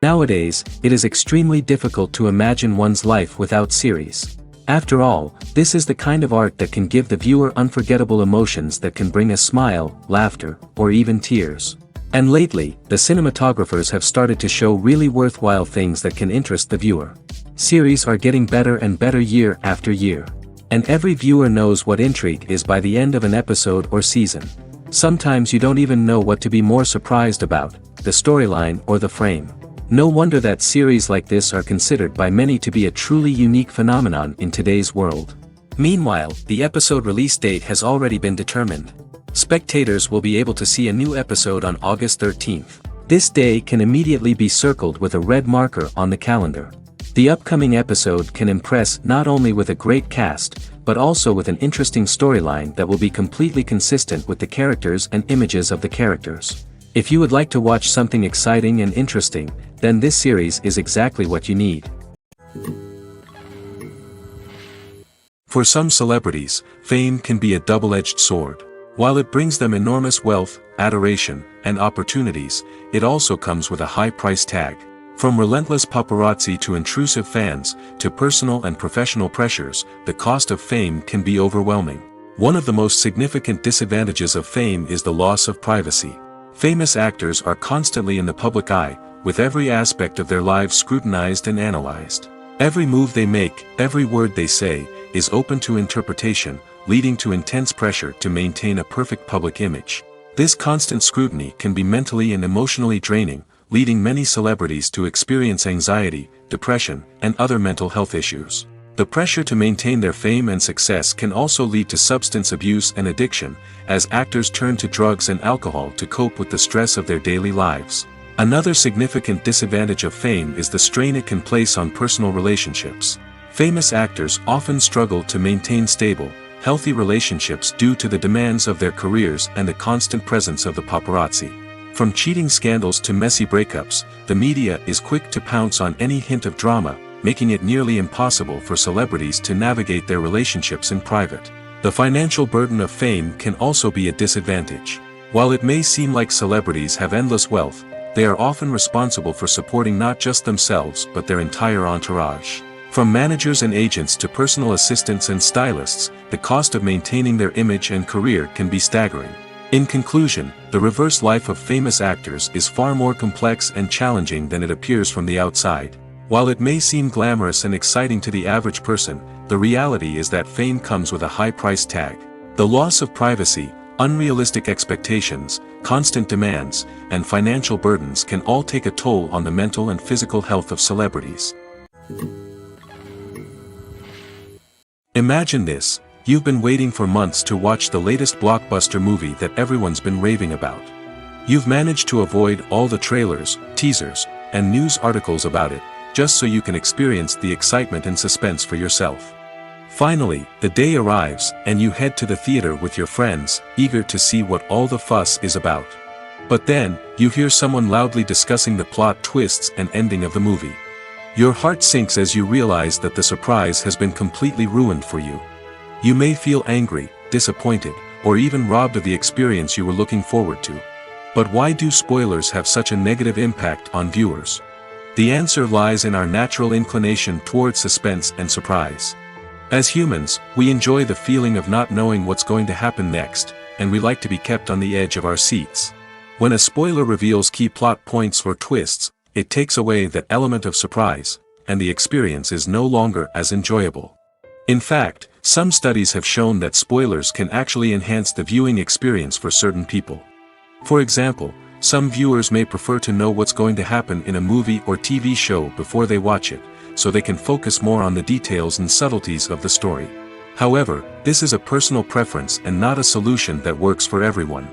Nowadays, it is extremely difficult to imagine one's life without series. After all, this is the kind of art that can give the viewer unforgettable emotions that can bring a smile, laughter, or even tears. And lately, the cinematographers have started to show really worthwhile things that can interest the viewer. Series are getting better and better year after year. And every viewer knows what intrigue is by the end of an episode or season. Sometimes you don't even know what to be more surprised about, the storyline or the frame. No wonder that series like this are considered by many to be a truly unique phenomenon in today's world. Meanwhile, the episode release date has already been determined. Spectators will be able to see a new episode on August 13th. This day can immediately be circled with a red marker on the calendar. The upcoming episode can impress not only with a great cast, but also with an interesting storyline that will be completely consistent with the characters and images of the characters. If you would like to watch something exciting and interesting, then this series is exactly what you need. For some celebrities, fame can be a double-edged sword. While it brings them enormous wealth, adoration, and opportunities, it also comes with a high price tag. From relentless paparazzi to intrusive fans, to personal and professional pressures, the cost of fame can be overwhelming. One of the most significant disadvantages of fame is the loss of privacy. Famous actors are constantly in the public eye, with every aspect of their lives scrutinized and analyzed. Every move they make, every word they say, is open to interpretation, leading to intense pressure to maintain a perfect public image. This constant scrutiny can be mentally and emotionally draining, leading many celebrities to experience anxiety, depression, and other mental health issues. The pressure to maintain their fame and success can also lead to substance abuse and addiction, as actors turn to drugs and alcohol to cope with the stress of their daily lives. Another significant disadvantage of fame is the strain it can place on personal relationships. Famous actors often struggle to maintain stable, healthy relationships due to the demands of their careers and the constant presence of the paparazzi. From cheating scandals to messy breakups, the media is quick to pounce on any hint of drama, making it nearly impossible for celebrities to navigate their relationships in private. The financial burden of fame can also be a disadvantage. While it may seem like celebrities have endless wealth, they are often responsible for supporting not just themselves but their entire entourage. From managers and agents to personal assistants and stylists, the cost of maintaining their image and career can be staggering. In conclusion, the reverse life of famous actors is far more complex and challenging than it appears from the outside. While it may seem glamorous and exciting to the average person, the reality is that fame comes with a high price tag. The loss of privacy, unrealistic expectations, constant demands, and financial burdens can all take a toll on the mental and physical health of celebrities. Imagine this: you've been waiting for months to watch the latest blockbuster movie that everyone's been raving about. You've managed to avoid all the trailers, teasers, and news articles about it, just so you can experience the excitement and suspense for yourself. Finally, the day arrives, and you head to the theater with your friends, eager to see what all the fuss is about. But then, you hear someone loudly discussing the plot twists and ending of the movie. Your heart sinks as you realize that the surprise has been completely ruined for you. You may feel angry, disappointed, or even robbed of the experience you were looking forward to. But why do spoilers have such a negative impact on viewers? The answer lies in our natural inclination towards suspense and surprise. As humans, we enjoy the feeling of not knowing what's going to happen next, and we like to be kept on the edge of our seats. When a spoiler reveals key plot points or twists, it takes away that element of surprise, and the experience is no longer as enjoyable. In fact, some studies have shown that spoilers can actually enhance the viewing experience for certain people. For example, some viewers may prefer to know what's going to happen in a movie or TV show before they watch it, so they can focus more on the details and subtleties of the story. However, this is a personal preference and not a solution that works for everyone.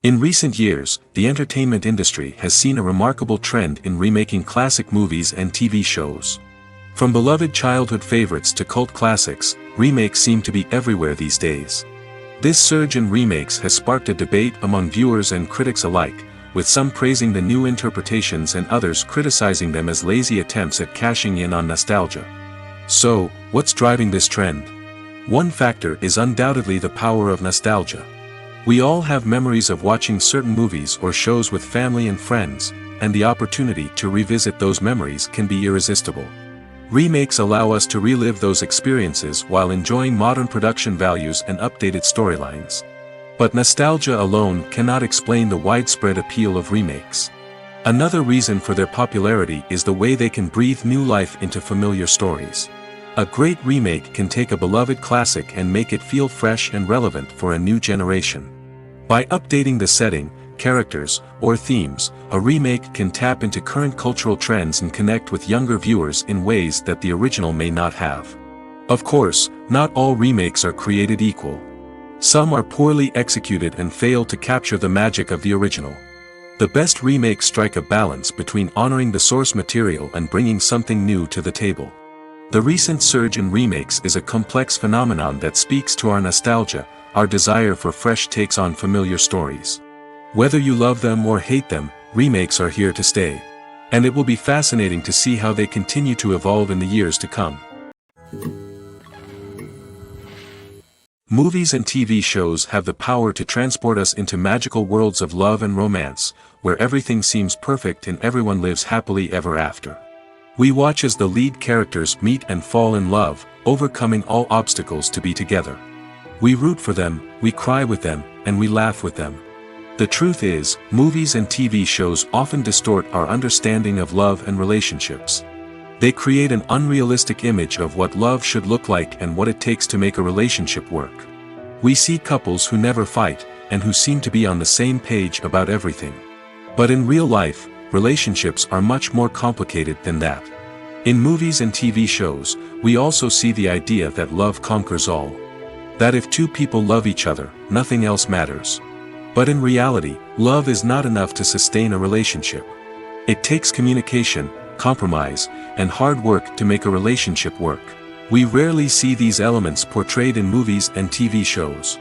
In recent years, the entertainment industry has seen a remarkable trend in remaking classic movies and TV shows. From beloved childhood favorites to cult classics, remakes seem to be everywhere these days. This surge in remakes has sparked a debate among viewers and critics alike, with some praising the new interpretations and others criticizing them as lazy attempts at cashing in on nostalgia. So, what's driving this trend? One factor is undoubtedly the power of nostalgia. We all have memories of watching certain movies or shows with family and friends, and the opportunity to revisit those memories can be irresistible. Remakes allow us to relive those experiences while enjoying modern production values and updated storylines. But nostalgia alone cannot explain the widespread appeal of remakes. Another reason for their popularity is the way they can breathe new life into familiar stories. A great remake can take a beloved classic and make it feel fresh and relevant for a new generation. By updating the setting, characters, or themes, a remake can tap into current cultural trends and connect with younger viewers in ways that the original may not have. Of course, not all remakes are created equal. Some are poorly executed and fail to capture the magic of the original. The best remakes strike a balance between honoring the source material and bringing something new to the table. The recent surge in remakes is a complex phenomenon that speaks to our nostalgia, our desire for fresh takes on familiar stories. Whether you love them or hate them, remakes are here to stay. And it will be fascinating to see how they continue to evolve in the years to come. Movies and TV shows have the power to transport us into magical worlds of love and romance, where everything seems perfect and everyone lives happily ever after. We watch as the lead characters meet and fall in love, overcoming all obstacles to be together. We root for them, we cry with them, and we laugh with them. The truth is, movies and TV shows often distort our understanding of love and relationships. They create an unrealistic image of what love should look like and what it takes to make a relationship work. We see couples who never fight, and who seem to be on the same page about everything. But in real life, relationships are much more complicated than that. In movies and TV shows, we also see the idea that love conquers all. That if two people love each other, nothing else matters. But in reality, love is not enough to sustain a relationship. It takes communication, compromise, and hard work to make a relationship work. We rarely see these elements portrayed in movies and TV shows.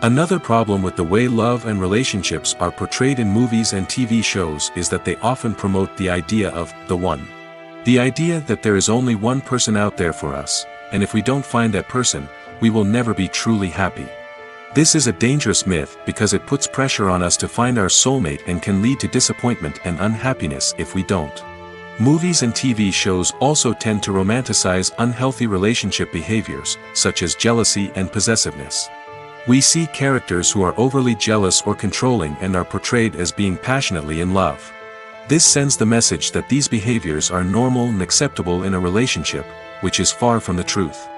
Another problem with the way love and relationships are portrayed in movies and TV shows is that they often promote the idea of the one. The idea that there is only one person out there for us, and if we don't find that person, we will never be truly happy. This is a dangerous myth because it puts pressure on us to find our soulmate and can lead to disappointment and unhappiness if we don't. Movies and TV shows also tend to romanticize unhealthy relationship behaviors, such as jealousy and possessiveness. We see characters who are overly jealous or controlling and are portrayed as being passionately in love. This sends the message that these behaviors are normal and acceptable in a relationship, which is far from the truth.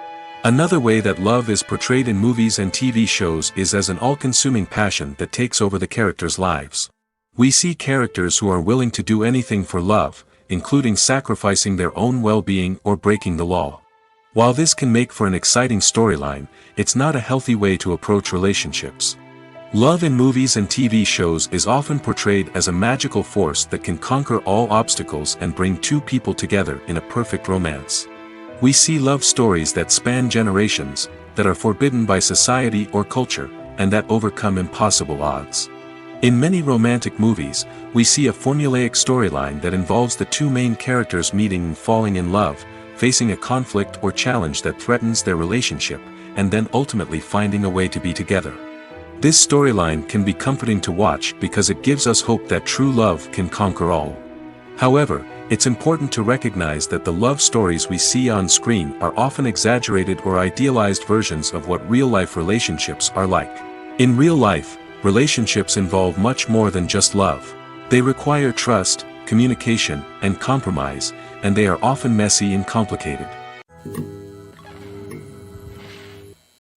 Another way that love is portrayed in movies and TV shows is as an all-consuming passion that takes over the characters' lives. We see characters who are willing to do anything for love, including sacrificing their own well-being or breaking the law. While this can make for an exciting storyline, it's not a healthy way to approach relationships. Love in movies and TV shows is often portrayed as a magical force that can conquer all obstacles and bring two people together in a perfect romance. We see love stories that span generations, that are forbidden by society or culture, and that overcome impossible odds. In many romantic movies, we see a formulaic storyline that involves the two main characters meeting and falling in love, facing a conflict or challenge that threatens their relationship, and then ultimately finding a way to be together. This storyline can be comforting to watch because it gives us hope that true love can conquer all. However, it's important to recognize that the love stories we see on screen are often exaggerated or idealized versions of what real-life relationships are like. In real life, relationships involve much more than just love. They require trust, communication, and compromise, and they are often messy and complicated.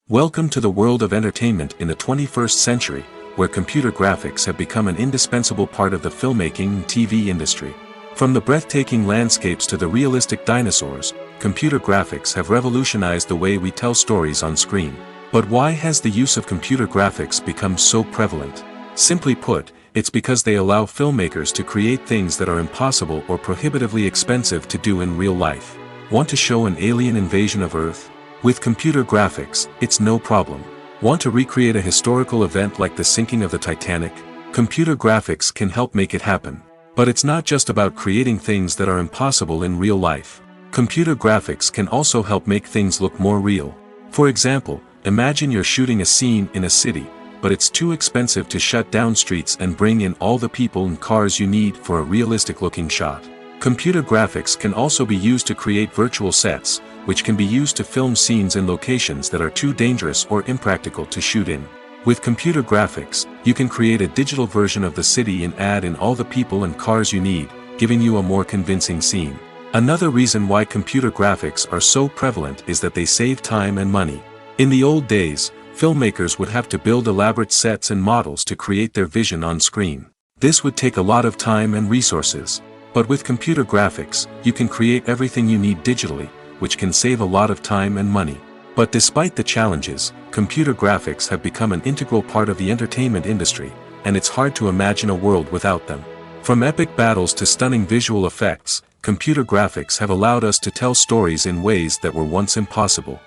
Welcome to the world of entertainment in the 21st century, where computer graphics have become an indispensable part of the filmmaking and TV industry. From the breathtaking landscapes to the realistic dinosaurs, computer graphics have revolutionized the way we tell stories on screen. But why has the use of computer graphics become so prevalent? Simply put, it's because they allow filmmakers to create things that are impossible or prohibitively expensive to do in real life. Want to show an alien invasion of Earth? With computer graphics, it's no problem. Want to recreate a historical event like the sinking of the Titanic? Computer graphics can help make it happen. But it's not just about creating things that are impossible in real life. Computer graphics can also help make things look more real. For example, imagine you're shooting a scene in a city, but it's too expensive to shut down streets and bring in all the people and cars you need for a realistic-looking shot. Computer graphics can also be used to create virtual sets, which can be used to film scenes in locations that are too dangerous or impractical to shoot in. With computer graphics, you can create a digital version of the city and add in all the people and cars you need, giving you a more convincing scene. Another reason why computer graphics are so prevalent is that they save time and money. In the old days, filmmakers would have to build elaborate sets and models to create their vision on screen. This would take a lot of time and resources. But with computer graphics, you can create everything you need digitally, which can save a lot of time and money. But despite the challenges, computer graphics have become an integral part of the entertainment industry, and it's hard to imagine a world without them. From epic battles to stunning visual effects, computer graphics have allowed us to tell stories in ways that were once impossible.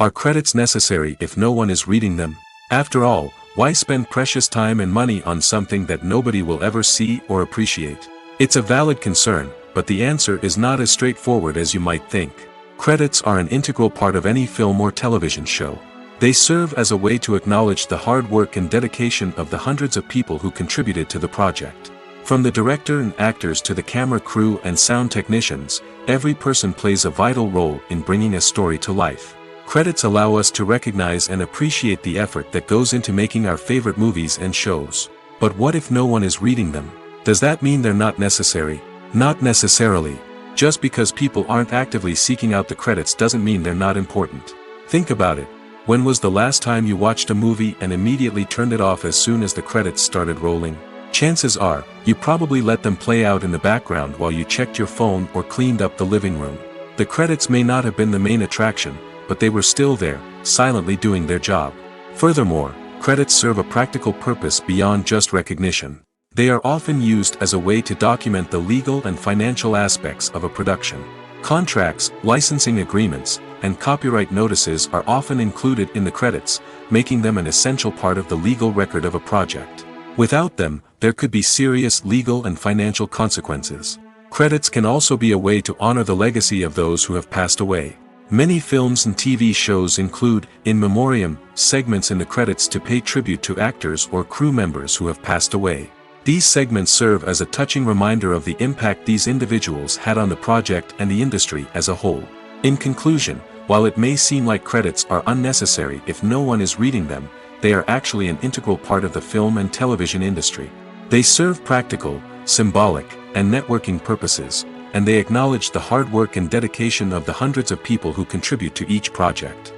Are credits necessary if no one is reading them? After all, why spend precious time and money on something that nobody will ever see or appreciate? It's a valid concern, but the answer is not as straightforward as you might think. Credits are an integral part of any film or television show. They serve as a way to acknowledge the hard work and dedication of the hundreds of people who contributed to the project. From the director and actors to the camera crew and sound technicians, every person plays a vital role in bringing a story to life. Credits allow us to recognize and appreciate the effort that goes into making our favorite movies and shows. But what if no one is reading them? Does that mean they're not necessary? Not necessarily. Just because people aren't actively seeking out the credits doesn't mean they're not important. Think about it. When was the last time you watched a movie and immediately turned it off as soon as the credits started rolling? Chances are, you probably let them play out in the background while you checked your phone or cleaned up the living room. The credits may not have been the main attraction, but they were still there, silently doing their job. Furthermore, credits serve a practical purpose beyond just recognition. They are often used as a way to document the legal and financial aspects of a production. Contracts, licensing agreements, and copyright notices are often included in the credits, making them an essential part of the legal record of a project. Without them, there could be serious legal and financial consequences. Credits can also be a way to honor the legacy of those who have passed away. Many films and TV shows include, in memoriam, segments in the credits to pay tribute to actors or crew members who have passed away. These segments serve as a touching reminder of the impact these individuals had on the project and the industry as a whole. In conclusion, while it may seem like credits are unnecessary if no one is reading them, they are actually an integral part of the film and television industry. They serve practical, symbolic, and networking purposes, and they acknowledge the hard work and dedication of the hundreds of people who contribute to each project.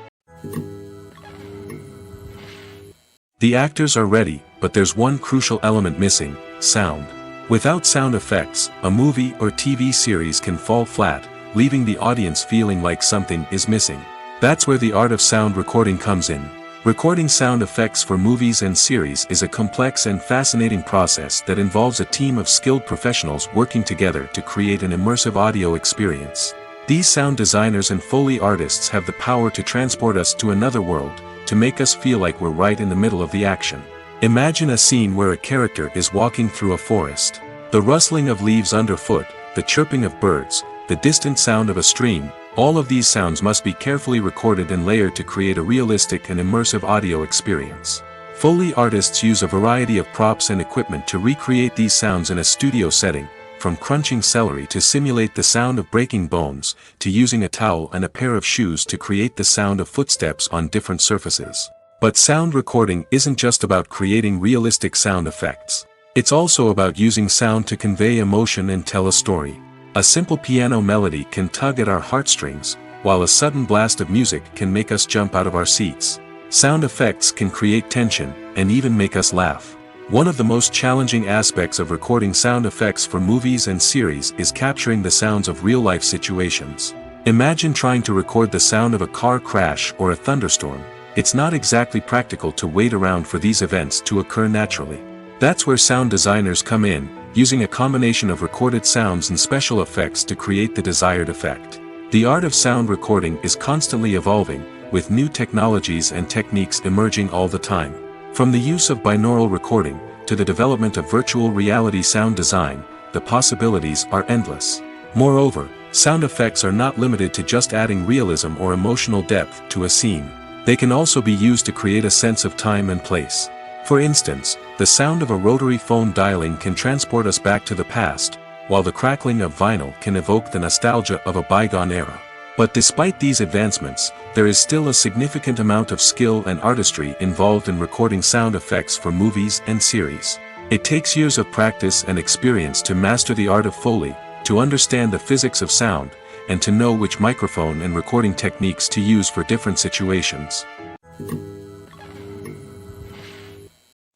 The actors are ready, but there's one crucial element missing: sound. Without sound effects, a movie or TV series can fall flat, leaving the audience feeling like something is missing. That's where the art of sound recording comes in. Recording sound effects for movies and series is a complex and fascinating process that involves a team of skilled professionals working together to create an immersive audio experience. These sound designers and Foley artists have the power to transport us to another world, to make us feel like we're right in the middle of the action. Imagine a scene where a character is walking through a forest. The rustling of leaves underfoot, the chirping of birds, the distant sound of a stream, all of these sounds must be carefully recorded and layered to create a realistic and immersive audio experience. Foley artists use a variety of props and equipment to recreate these sounds in a studio setting, from crunching celery to simulate the sound of breaking bones, to using a towel and a pair of shoes to create the sound of footsteps on different surfaces. But sound recording isn't just about creating realistic sound effects. It's also about using sound to convey emotion and tell a story. A simple piano melody can tug at our heartstrings, while a sudden blast of music can make us jump out of our seats. Sound effects can create tension, and even make us laugh. One of the most challenging aspects of recording sound effects for movies and series is capturing the sounds of real-life situations. Imagine trying to record the sound of a car crash or a thunderstorm. It's not exactly practical to wait around for these events to occur naturally. That's where sound designers come in, using a combination of recorded sounds and special effects to create the desired effect. The art of sound recording is constantly evolving, with new technologies and techniques emerging all the time. From the use of binaural recording, to the development of virtual reality sound design, the possibilities are endless. Moreover, sound effects are not limited to just adding realism or emotional depth to a scene. They can also be used to create a sense of time and place. For instance, the sound of a rotary phone dialing can transport us back to the past, while the crackling of vinyl can evoke the nostalgia of a bygone era. But despite these advancements, there is still a significant amount of skill and artistry involved in recording sound effects for movies and series. It takes years of practice and experience to master the art of Foley, to understand the physics of sound, and to know which microphone and recording techniques to use for different situations.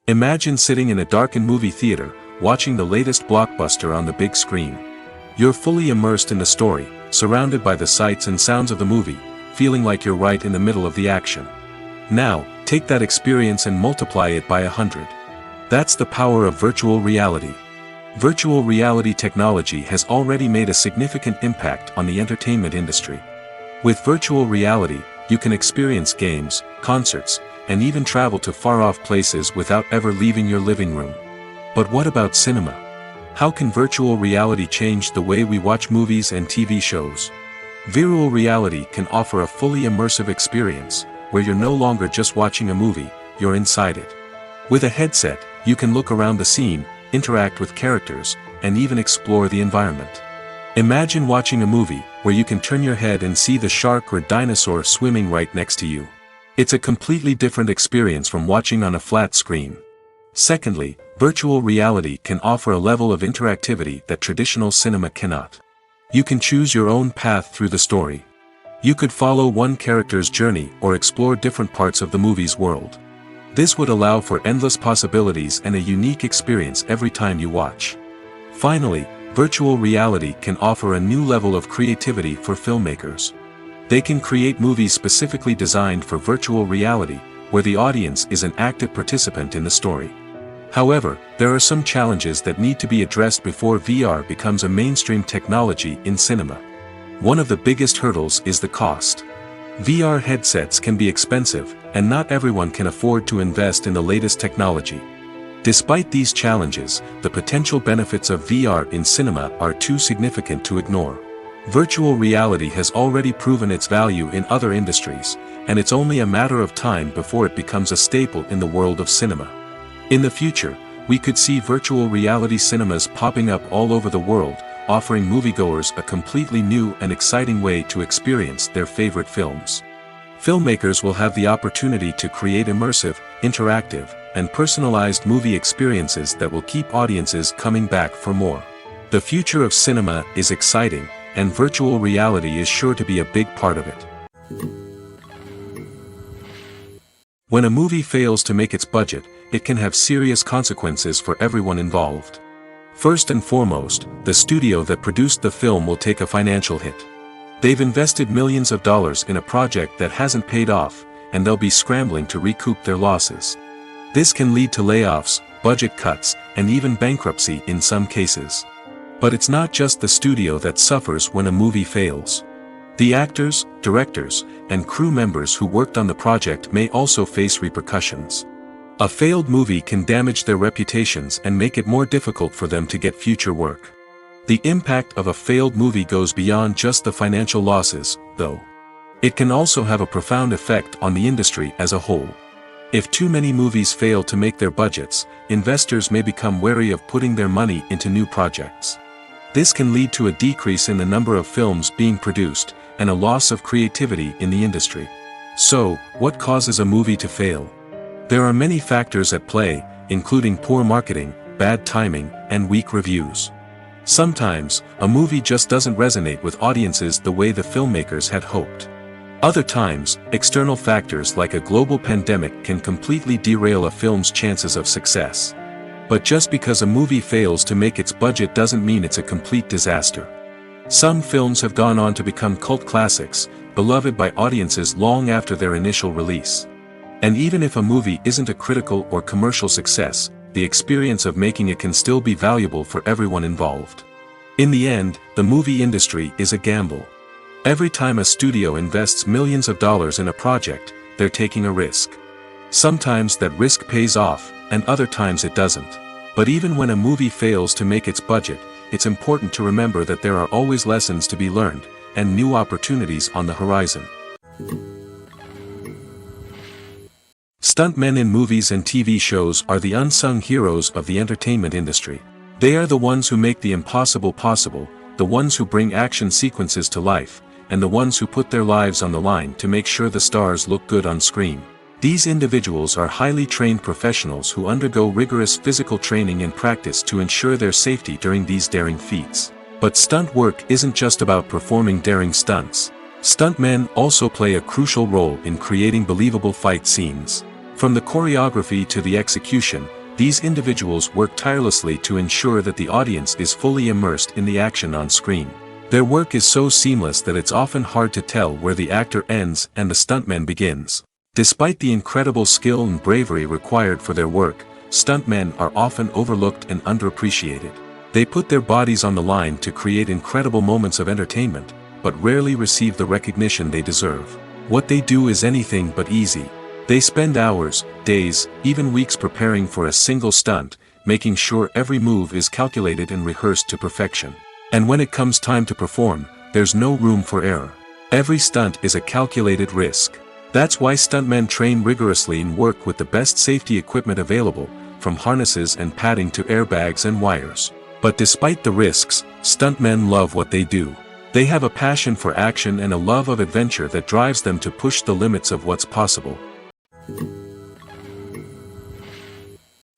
Imagine sitting in a darkened movie theater, watching the latest blockbuster on the big screen. You're fully immersed in the story, surrounded by the sights and sounds of the movie, feeling like you're right in the middle of the action. Now, take that experience and multiply it by 100. That's the power of virtual reality. Virtual reality technology has already made a significant impact on the entertainment industry. With virtual reality, you can experience games, concerts, and even travel to far-off places without ever leaving your living room. But what about cinema? How can virtual reality change the way we watch movies and TV shows? Virtual reality can offer a fully immersive experience, where you're no longer just watching a movie, you're inside it. With a headset, you can look around the scene, interact with characters, and even explore the environment. Imagine watching a movie, where you can turn your head and see the shark or dinosaur swimming right next to you. It's a completely different experience from watching on a flat screen. Secondly, virtual reality can offer a level of interactivity that traditional cinema cannot. You can choose your own path through the story. You could follow one character's journey or explore different parts of the movie's world. This would allow for endless possibilities and a unique experience every time you watch. Finally, virtual reality can offer a new level of creativity for filmmakers. They can create movies specifically designed for virtual reality, where the audience is an active participant in the story. However, there are some challenges that need to be addressed before VR becomes a mainstream technology in cinema. One of the biggest hurdles is the cost. VR headsets can be expensive, and not everyone can afford to invest in the latest technology. Despite these challenges, the potential benefits of VR in cinema are too significant to ignore. Virtual reality has already proven its value in other industries, and it's only a matter of time before it becomes a staple in the world of cinema. In the future, we could see virtual reality cinemas popping up all over the world, offering moviegoers a completely new and exciting way to experience their favorite films. Filmmakers will have the opportunity to create immersive, interactive, and personalized movie experiences that will keep audiences coming back for more. The future of cinema is exciting, and virtual reality is sure to be a big part of it. When a movie fails to make its budget, it can have serious consequences for everyone involved. First and foremost, the studio that produced the film will take a financial hit. They've invested millions of dollars in a project that hasn't paid off, and they'll be scrambling to recoup their losses. This can lead to layoffs, budget cuts, and even bankruptcy in some cases. But it's not just the studio that suffers when a movie fails. The actors, directors, and crew members who worked on the project may also face repercussions. A failed movie can damage their reputations and make it more difficult for them to get future work. The impact of a failed movie goes beyond just the financial losses, though. It can also have a profound effect on the industry as a whole. If too many movies fail to make their budgets, investors may become wary of putting their money into new projects. This can lead to a decrease in the number of films being produced, and a loss of creativity in the industry. So, what causes a movie to fail? There are many factors at play, including poor marketing, bad timing, and weak reviews. Sometimes, a movie just doesn't resonate with audiences the way the filmmakers had hoped. Other times, external factors like a global pandemic can completely derail a film's chances of success. But just because a movie fails to make its budget doesn't mean it's a complete disaster. Some films have gone on to become cult classics, beloved by audiences long after their initial release. And even if a movie isn't a critical or commercial success, the experience of making it can still be valuable for everyone involved. In the end, the movie industry is a gamble. Every time a studio invests millions of dollars in a project, they're taking a risk. Sometimes that risk pays off, and other times it doesn't. But even when a movie fails to make its budget, it's important to remember that there are always lessons to be learned, and new opportunities on the horizon. Stuntmen in movies and TV shows are the unsung heroes of the entertainment industry. They are the ones who make the impossible possible, the ones who bring action sequences to life, and the ones who put their lives on the line to make sure the stars look good on screen. These individuals are highly trained professionals who undergo rigorous physical training and practice to ensure their safety during these daring feats. But stunt work isn't just about performing daring stunts. Stuntmen also play a crucial role in creating believable fight scenes. From the choreography to the execution, these individuals work tirelessly to ensure that the audience is fully immersed in the action on screen. Their work is so seamless that it's often hard to tell where the actor ends and the stuntman begins. Despite the incredible skill and bravery required for their work, stuntmen are often overlooked and underappreciated. They put their bodies on the line to create incredible moments of entertainment, but rarely receive the recognition they deserve. What they do is anything but easy. They spend hours, days, even weeks preparing for a single stunt, making sure every move is calculated and rehearsed to perfection. And when it comes time to perform, there's no room for error. Every stunt is a calculated risk. That's why stuntmen train rigorously and work with the best safety equipment available, from harnesses and padding to airbags and wires. But despite the risks, stuntmen love what they do. They have a passion for action and a love of adventure that drives them to push the limits of what's possible.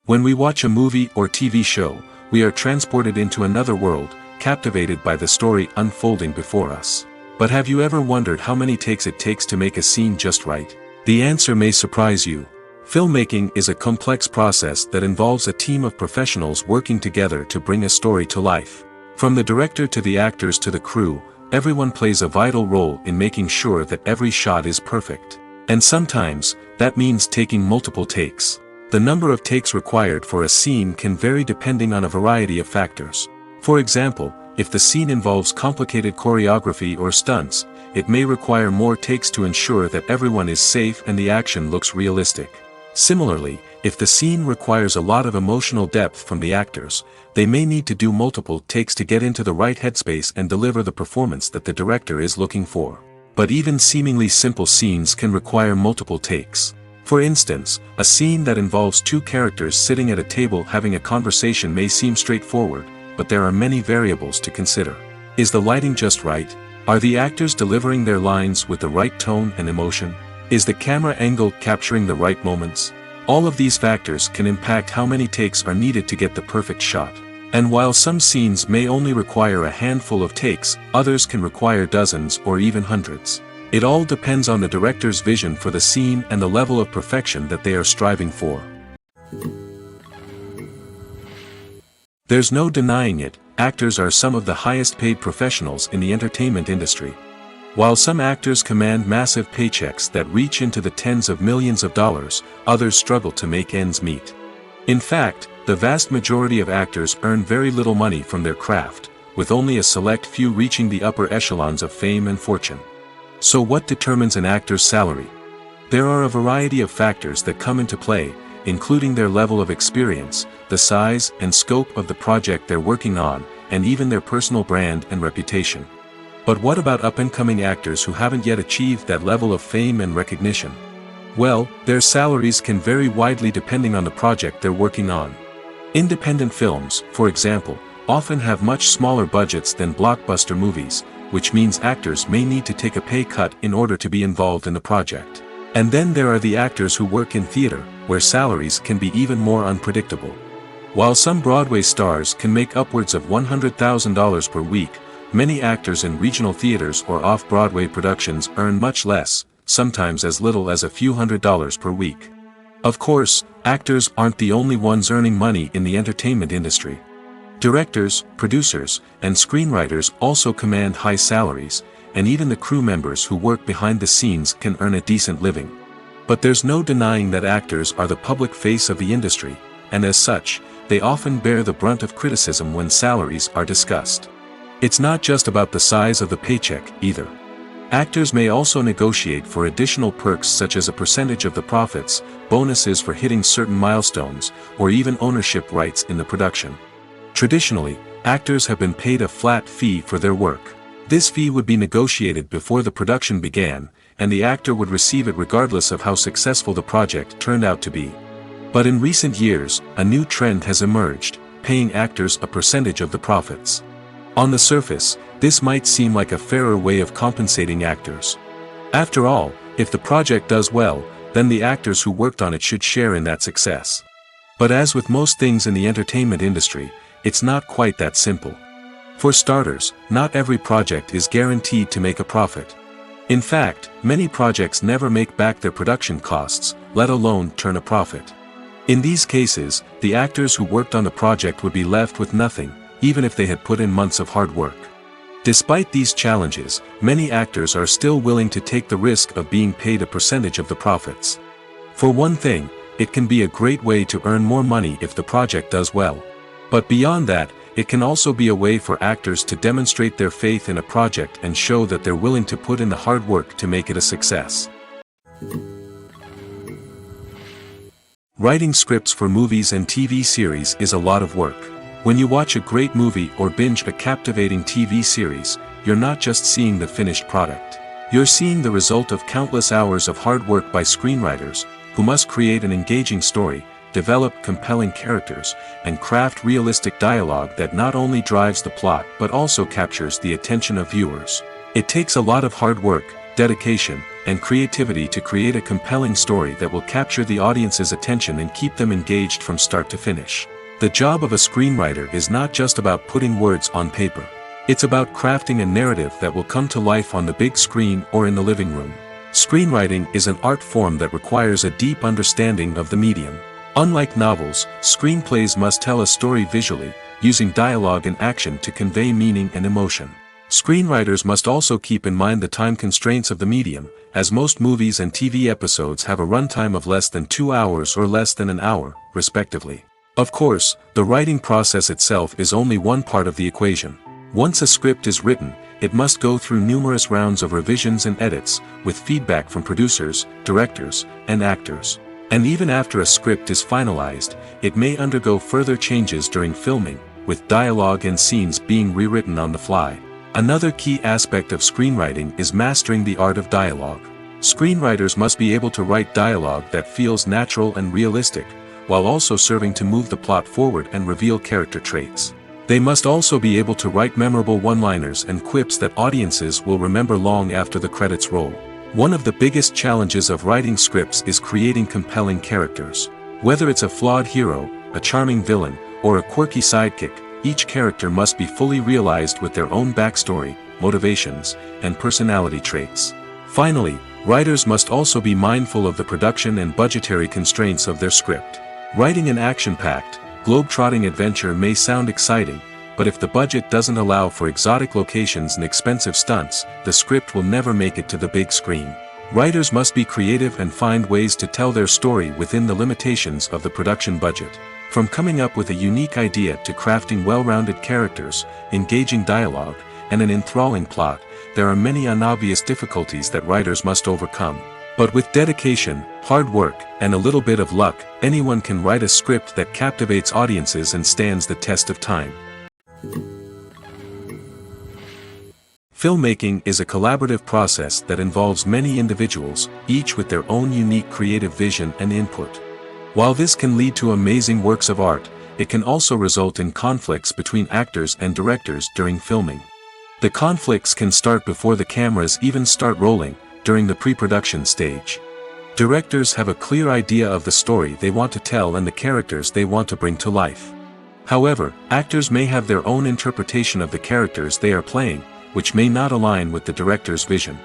When we watch a movie or TV show, we are transported into another world, captivated by the story unfolding before us. But have you ever wondered how many takes it takes to make a scene just right? The answer may surprise you. Filmmaking is a complex process that involves a team of professionals working together to bring a story to life. From the director to the actors to the crew, everyone plays a vital role in making sure that every shot is perfect. And sometimes, that means taking multiple takes. The number of takes required for a scene can vary depending on a variety of factors. For example, if the scene involves complicated choreography or stunts, it may require more takes to ensure that everyone is safe and the action looks realistic. Similarly, if the scene requires a lot of emotional depth from the actors, they may need to do multiple takes to get into the right headspace and deliver the performance that the director is looking for. But even seemingly simple scenes can require multiple takes. For instance, a scene that involves two characters sitting at a table having a conversation may seem straightforward, but there are many variables to consider. Is the lighting just right? Are the actors delivering their lines with the right tone and emotion? Is the camera angle capturing the right moments? All of these factors can impact how many takes are needed to get the perfect shot. And while some scenes may only require a handful of takes, others can require dozens or even hundreds. It all depends on the director's vision for the scene and the level of perfection that they are striving for. There's no denying it, actors are some of the highest paid professionals in the entertainment industry. While some actors command massive paychecks that reach into the tens of millions of dollars, others struggle to make ends meet. In fact, the vast majority of actors earn very little money from their craft, with only a select few reaching the upper echelons of fame and fortune. So what determines an actor's salary? There are a variety of factors that come into play, including their level of experience, the size and scope of the project they're working on, and even their personal brand and reputation. But what about up-and-coming actors who haven't yet achieved that level of fame and recognition? Well, their salaries can vary widely depending on the project they're working on. Independent films, for example, often have much smaller budgets than blockbuster movies, which means actors may need to take a pay cut in order to be involved in the project. And then there are the actors who work in theater, where salaries can be even more unpredictable. While some Broadway stars can make upwards of $100,000 per week, many actors in regional theaters or off-Broadway productions earn much less, sometimes as little as a few $100s per week. Of course, actors aren't the only ones earning money in the entertainment industry. Directors, producers, and screenwriters also command high salaries, and even the crew members who work behind the scenes can earn a decent living. But there's no denying that actors are the public face of the industry, and as such, they often bear the brunt of criticism when salaries are discussed. It's not just about the size of the paycheck, either. Actors may also negotiate for additional perks such as a percentage of the profits, bonuses for hitting certain milestones, or even ownership rights in the production. Traditionally, actors have been paid a flat fee for their work. This fee would be negotiated before the production began, and the actor would receive it regardless of how successful the project turned out to be. But in recent years, a new trend has emerged, paying actors a percentage of the profits. On the surface, this might seem like a fairer way of compensating actors. After all, if the project does well, then the actors who worked on it should share in that success. But as with most things in the entertainment industry, it's not quite that simple. For starters, not every project is guaranteed to make a profit. In fact, many projects never make back their production costs, let alone turn a profit. In these cases, the actors who worked on the project would be left with nothing, even if they had put in months of hard work. Despite these challenges, many actors are still willing to take the risk of being paid a percentage of the profits. For one thing, it can be a great way to earn more money if the project does well. But beyond that, it can also be a way for actors to demonstrate their faith in a project and show that they're willing to put in the hard work to make it a success. Writing scripts for movies and TV series is a lot of work. When you watch a great movie or binge a captivating TV series, you're not just seeing the finished product. You're seeing the result of countless hours of hard work by screenwriters, who must create an engaging story, develop compelling characters, and craft realistic dialogue that not only drives the plot but also captures the attention of viewers. It takes a lot of hard work, dedication, and creativity to create a compelling story that will capture the audience's attention and keep them engaged from start to finish. The job of a screenwriter is not just about putting words on paper. It's about crafting a narrative that will come to life on the big screen or in the living room. Screenwriting is an art form that requires a deep understanding of the medium. Unlike novels, screenplays must tell a story visually, using dialogue and action to convey meaning and emotion. Screenwriters must also keep in mind the time constraints of the medium, as most movies and TV episodes have a runtime of less than 2 hours or less than an hour, respectively. Of course, the writing process itself is only one part of the equation. Once a script is written, it must go through numerous rounds of revisions and edits, with feedback from producers, directors, and actors. And even after a script is finalized, it may undergo further changes during filming, with dialogue and scenes being rewritten on the fly. Another key aspect of screenwriting is mastering the art of dialogue. Screenwriters must be able to write dialogue that feels natural and realistic, while also serving to move the plot forward and reveal character traits. They must also be able to write memorable one-liners and quips that audiences will remember long after the credits roll. One of the biggest challenges of writing scripts is creating compelling characters. Whether it's a flawed hero, a charming villain, or a quirky sidekick, each character must be fully realized with their own backstory, motivations, and personality traits. Finally, writers must also be mindful of the production and budgetary constraints of their script. Writing an action-packed, globe-trotting adventure may sound exciting, but if the budget doesn't allow for exotic locations and expensive stunts, the script will never make it to the big screen. Writers must be creative and find ways to tell their story within the limitations of the production budget. From coming up with a unique idea to crafting well-rounded characters, engaging dialogue, and an enthralling plot, there are many unobvious difficulties that writers must overcome. But with dedication, hard work, and a little bit of luck, anyone can write a script that captivates audiences and stands the test of time. Filmmaking is a collaborative process that involves many individuals, each with their own unique creative vision and input. While this can lead to amazing works of art, it can also result in conflicts between actors and directors during filming. The conflicts can start before the cameras even start rolling, during the pre-production stage. Directors have a clear idea of the story they want to tell and the characters they want to bring to life. However, actors may have their own interpretation of the characters they are playing, which may not align with the director's vision.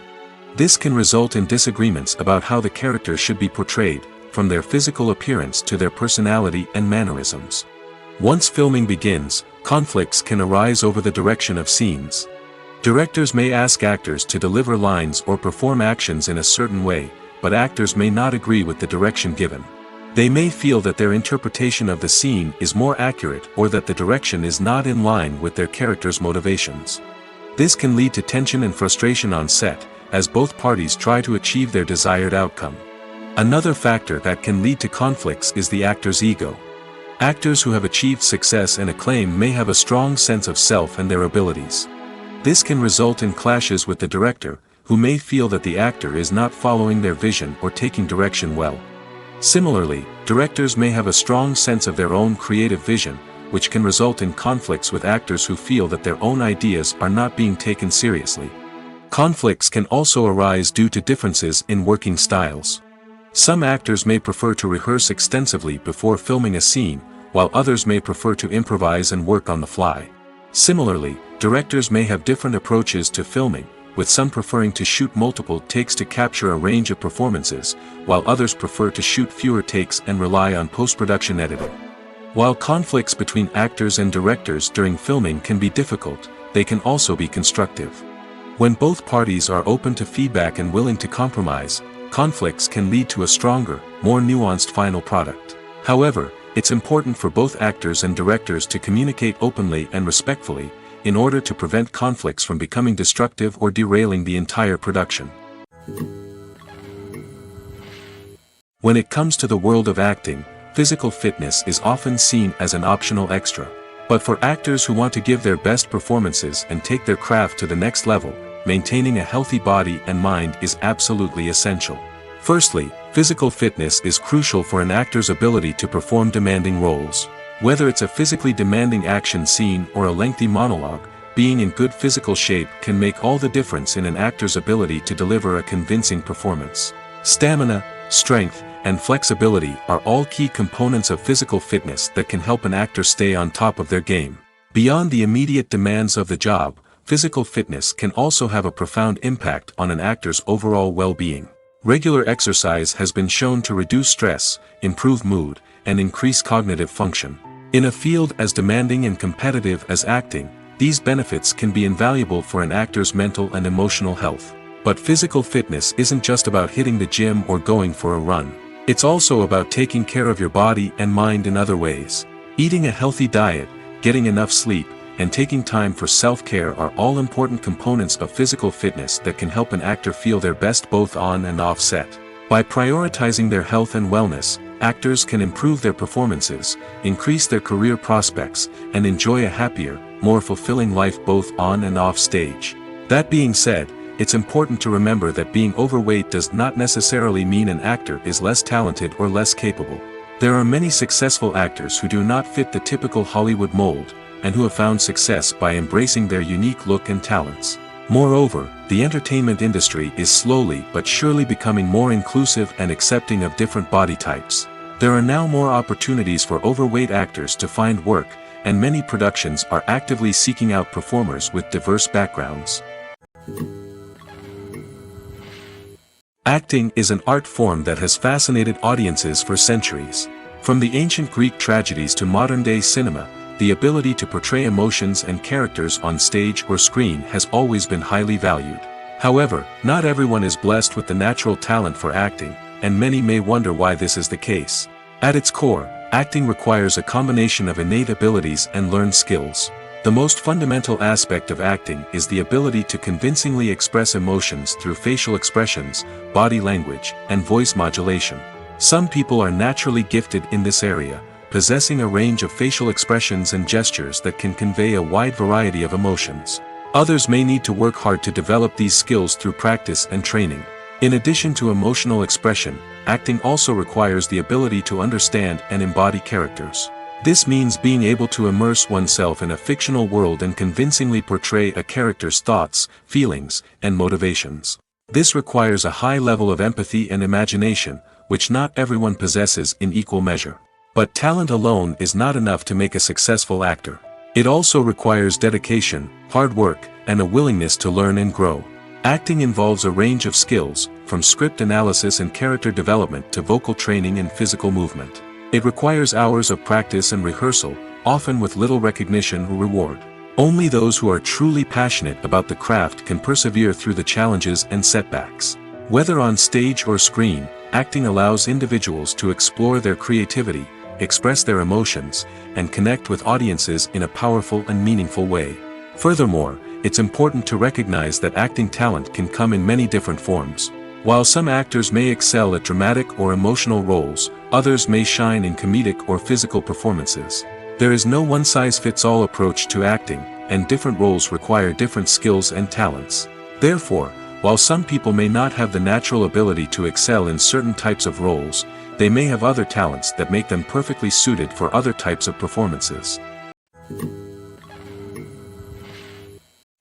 This can result in disagreements about how the characters should be portrayed, from their physical appearance to their personality and mannerisms. Once filming begins, conflicts can arise over the direction of scenes. Directors may ask actors to deliver lines or perform actions in a certain way, but actors may not agree with the direction given. They may feel that their interpretation of the scene is more accurate or that the direction is not in line with their character's motivations. This can lead to tension and frustration on set, as both parties try to achieve their desired outcome. Another factor that can lead to conflicts is the actor's ego. Actors who have achieved success and acclaim may have a strong sense of self and their abilities. This can result in clashes with the director, who may feel that the actor is not following their vision or taking direction well. Similarly, directors may have a strong sense of their own creative vision, which can result in conflicts with actors who feel that their own ideas are not being taken seriously. Conflicts can also arise due to differences in working styles. Some actors may prefer to rehearse extensively before filming a scene, while others may prefer to improvise and work on the fly. Similarly, directors may have different approaches to filming, with some preferring to shoot multiple takes to capture a range of performances, while others prefer to shoot fewer takes and rely on post-production editing. While conflicts between actors and directors during filming can be difficult, they can also be constructive. When both parties are open to feedback and willing to compromise, conflicts can lead to a stronger, more nuanced final product. However, it's important for both actors and directors to communicate openly and respectfully, in order to prevent conflicts from becoming destructive or derailing the entire production. When it comes to the world of acting, physical fitness is often seen as an optional extra. But for actors who want to give their best performances and take their craft to the next level, maintaining a healthy body and mind is absolutely essential. Firstly, physical fitness is crucial for an actor's ability to perform demanding roles. Whether it's a physically demanding action scene or a lengthy monologue, being in good physical shape can make all the difference in an actor's ability to deliver a convincing performance. Stamina, strength, and flexibility are all key components of physical fitness that can help an actor stay on top of their game. Beyond the immediate demands of the job, physical fitness can also have a profound impact on an actor's overall well-being. Regular exercise has been shown to reduce stress, improve mood, and increase cognitive function. In a field as demanding and competitive as acting, these benefits can be invaluable for an actor's mental and emotional health. But physical fitness isn't just about hitting the gym or going for a run. It's also about taking care of your body and mind in other ways. Eating a healthy diet, getting enough sleep, and taking time for self-care are all important components of physical fitness that can help an actor feel their best both on and off set. By prioritizing their health and wellness, actors can improve their performances, increase their career prospects, and enjoy a happier, more fulfilling life both on and off stage. That being said, it's important to remember that being overweight does not necessarily mean an actor is less talented or less capable. There are many successful actors who do not fit the typical Hollywood mold, and who have found success by embracing their unique look and talents. Moreover, the entertainment industry is slowly but surely becoming more inclusive and accepting of different body types. There are now more opportunities for overweight actors to find work, and many productions are actively seeking out performers with diverse backgrounds. Acting is an art form that has fascinated audiences for centuries. From the ancient Greek tragedies to modern-day cinema, the ability to portray emotions and characters on stage or screen has always been highly valued. However, not everyone is blessed with the natural talent for acting, and many may wonder why this is the case. At its core, acting requires a combination of innate abilities and learned skills. The most fundamental aspect of acting is the ability to convincingly express emotions through facial expressions, body language, and voice modulation. Some people are naturally gifted in this area, possessing a range of facial expressions and gestures that can convey a wide variety of emotions. Others may need to work hard to develop these skills through practice and training. In addition to emotional expression, acting also requires the ability to understand and embody characters. This means being able to immerse oneself in a fictional world and convincingly portray a character's thoughts, feelings, and motivations. This requires a high level of empathy and imagination, which not everyone possesses in equal measure. But talent alone is not enough to make a successful actor. It also requires dedication, hard work, and a willingness to learn and grow. Acting involves a range of skills, from script analysis and character development to vocal training and physical movement. It requires hours of practice and rehearsal, often with little recognition or reward. Only those who are truly passionate about the craft can persevere through the challenges and setbacks. Whether on stage or screen, acting allows individuals to explore their creativity, express their emotions, and connect with audiences in a powerful and meaningful way. Furthermore, it's important to recognize that acting talent can come in many different forms. While some actors may excel at dramatic or emotional roles, others may shine in comedic or physical performances. There is no one-size-fits-all approach to acting, and different roles require different skills and talents. Therefore, While some people may not have the natural ability to excel in certain types of roles, they may have other talents that make them perfectly suited for other types of performances.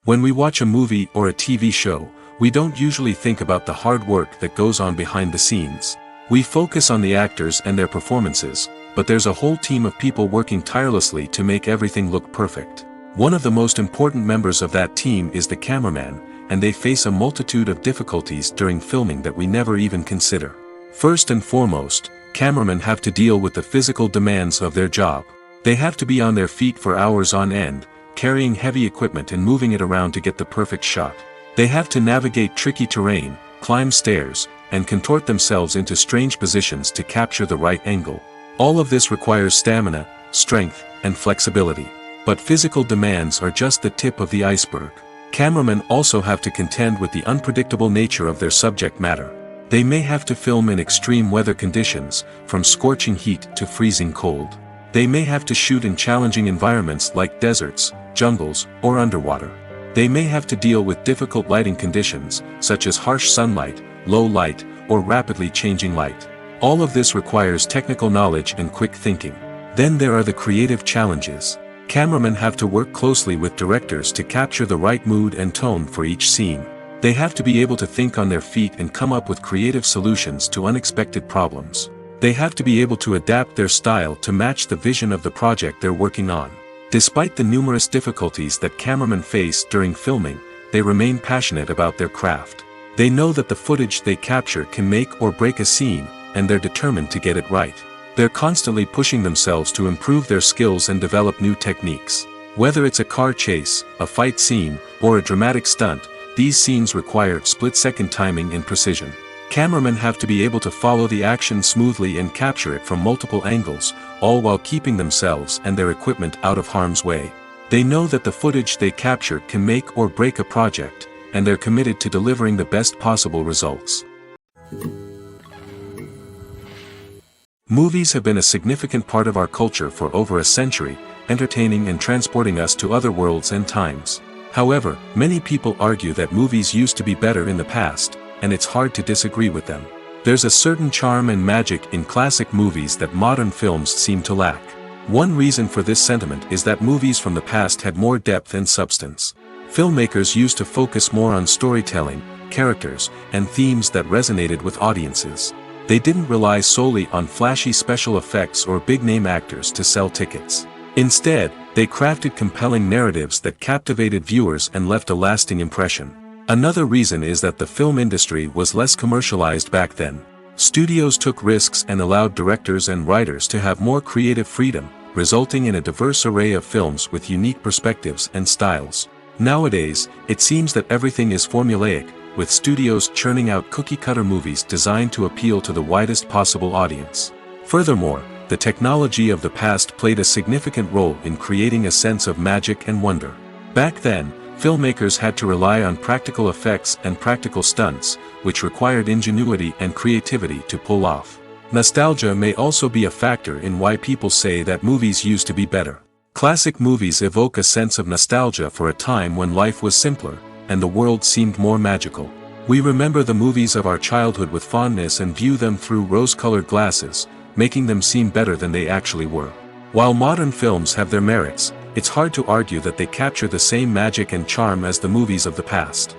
When we watch a movie or a TV show, we don't usually think about the hard work that goes on behind the scenes. We focus on the actors and their performances, but there's a whole team of people working tirelessly to make everything look perfect. One of the most important members of that team is the cameraman, and they face a multitude of difficulties during filming that we never even consider. First and foremost, cameramen have to deal with the physical demands of their job. They have to be on their feet for hours on end, carrying heavy equipment and moving it around to get the perfect shot. They have to navigate tricky terrain, climb stairs, and contort themselves into strange positions to capture the right angle. All of this requires stamina, strength, and flexibility. But physical demands are just the tip of the iceberg. Cameramen also have to contend with the unpredictable nature of their subject matter. They may have to film in extreme weather conditions, from scorching heat to freezing cold. They may have to shoot in challenging environments like deserts, jungles, or underwater. They may have to deal with difficult lighting conditions, such as harsh sunlight, low light, or rapidly changing light. All of this requires technical knowledge and quick thinking. Then there are the creative challenges. Cameramen have to work closely with directors to capture the right mood and tone for each scene. They have to be able to think on their feet and come up with creative solutions to unexpected problems. They have to be able to adapt their style to match the vision of the project they're working on. Despite the numerous difficulties that cameramen face during filming, they remain passionate about their craft. They know that the footage they capture can make or break a scene, and they're determined to get it right. They're constantly pushing themselves to improve their skills and develop new techniques. Whether it's a car chase, a fight scene, or a dramatic stunt, these scenes require split-second timing and precision. Cameramen have to be able to follow the action smoothly and capture it from multiple angles, all while keeping themselves and their equipment out of harm's way. They know that the footage they capture can make or break a project, and they're committed to delivering the best possible results. Movies have been a significant part of our culture for over a century, entertaining and transporting us to other worlds and times. However, many people argue that movies used to be better in the past, and it's hard to disagree with them. There's a certain charm and magic in classic movies that modern films seem to lack. One reason for this sentiment is that movies from the past had more depth and substance. Filmmakers used to focus more on storytelling, characters, and themes that resonated with audiences. They didn't rely solely on flashy special effects or big-name actors to sell tickets. Instead, they crafted compelling narratives that captivated viewers and left a lasting impression. Another reason is that the film industry was less commercialized back then. Studios took risks and allowed directors and writers to have more creative freedom, resulting in a diverse array of films with unique perspectives and styles. Nowadays, it seems that everything is formulaic, with studios churning out cookie-cutter movies designed to appeal to the widest possible audience. Furthermore, the technology of the past played a significant role in creating a sense of magic and wonder. Back then, filmmakers had to rely on practical effects and practical stunts, which required ingenuity and creativity to pull off. Nostalgia may also be a factor in why people say that movies used to be better. Classic movies evoke a sense of nostalgia for a time when life was simpler, and the world seemed more magical. We remember the movies of our childhood with fondness and view them through rose-colored glasses, making them seem better than they actually were. While modern films have their merits, it's hard to argue that they capture the same magic and charm as the movies of the past.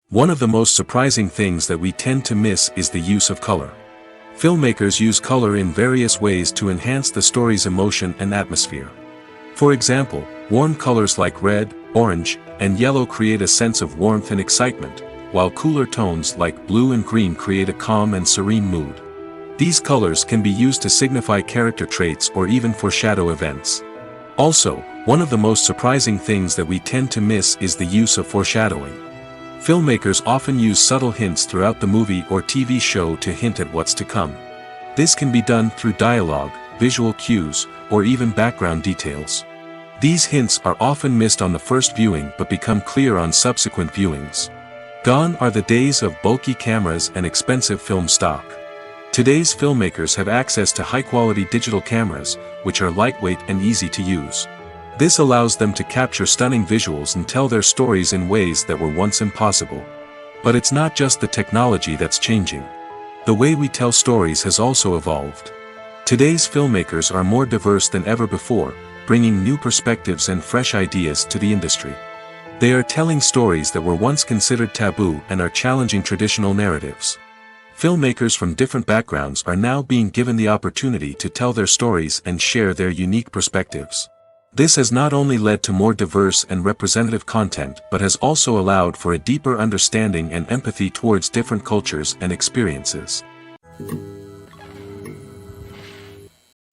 One of the most surprising things that we tend to miss is the use of color. Filmmakers use color in various ways to enhance the story's emotion and atmosphere. For example, warm colors like red, orange, and yellow create a sense of warmth and excitement, while cooler tones like blue and green create a calm and serene mood. These colors can be used to signify character traits or even foreshadow events. Also, one of the most surprising things that we tend to miss is the use of foreshadowing. Filmmakers often use subtle hints throughout the movie or TV show to hint at what's to come. This can be done through dialogue, visual cues, or even background details. These hints are often missed on the first viewing but become clear on subsequent viewings. Gone are the days of bulky cameras and expensive film stock. Today's filmmakers have access to high-quality digital cameras, which are lightweight and easy to use. This allows them to capture stunning visuals and tell their stories in ways that were once impossible. But it's not just the technology that's changing. The way we tell stories has also evolved. Today's filmmakers are more diverse than ever before, bringing new perspectives and fresh ideas to the industry. They are telling stories that were once considered taboo and are challenging traditional narratives. Filmmakers from different backgrounds are now being given the opportunity to tell their stories and share their unique perspectives. This has not only led to more diverse and representative content but has also allowed for a deeper understanding and empathy towards different cultures and experiences.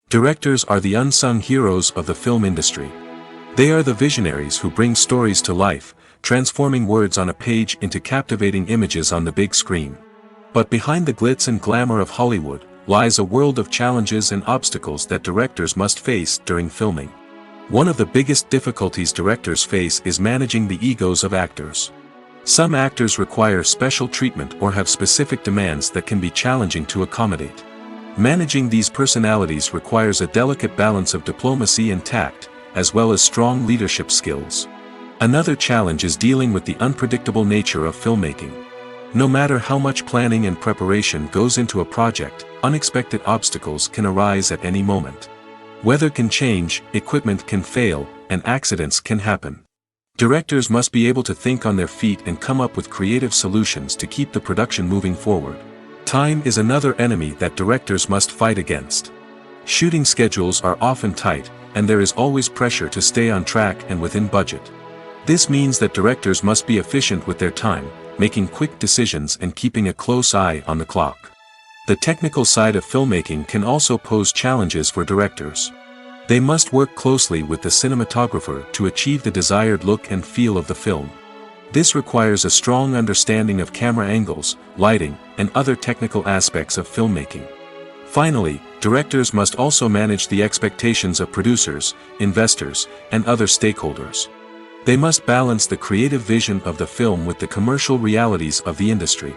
Directors are the unsung heroes of the film industry. They are the visionaries who bring stories to life, transforming words on a page into captivating images on the big screen. But behind the glitz and glamour of Hollywood lies a world of challenges and obstacles that directors must face during filming. One of the biggest difficulties directors face is managing the egos of actors. Some actors require special treatment or have specific demands that can be challenging to accommodate. Managing these personalities requires a delicate balance of diplomacy and tact, as well as strong leadership skills. Another challenge is dealing with the unpredictable nature of filmmaking. No matter how much planning and preparation goes into a project, unexpected obstacles can arise at any moment. Weather can change, equipment can fail, and accidents can happen. Directors must be able to think on their feet and come up with creative solutions to keep the production moving forward. Time is another enemy that directors must fight against. Shooting schedules are often tight, and there is always pressure to stay on track and within budget. This means that directors must be efficient with their time, making quick decisions and keeping a close eye on the clock. The technical side of filmmaking can also pose challenges for directors. They must work closely with the cinematographer to achieve the desired look and feel of the film. This requires a strong understanding of camera angles, lighting, and other technical aspects of filmmaking. Finally, directors must also manage the expectations of producers, investors, and other stakeholders. They must balance the creative vision of the film with the commercial realities of the industry.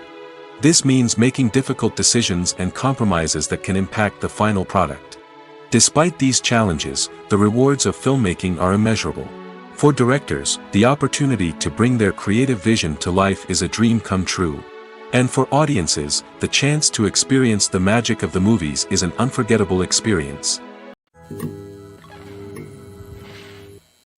This means making difficult decisions and compromises that can impact the final product. Despite these challenges, the rewards of filmmaking are immeasurable. For directors, the opportunity to bring their creative vision to life is a dream come true. And for audiences, the chance to experience the magic of the movies is an unforgettable experience.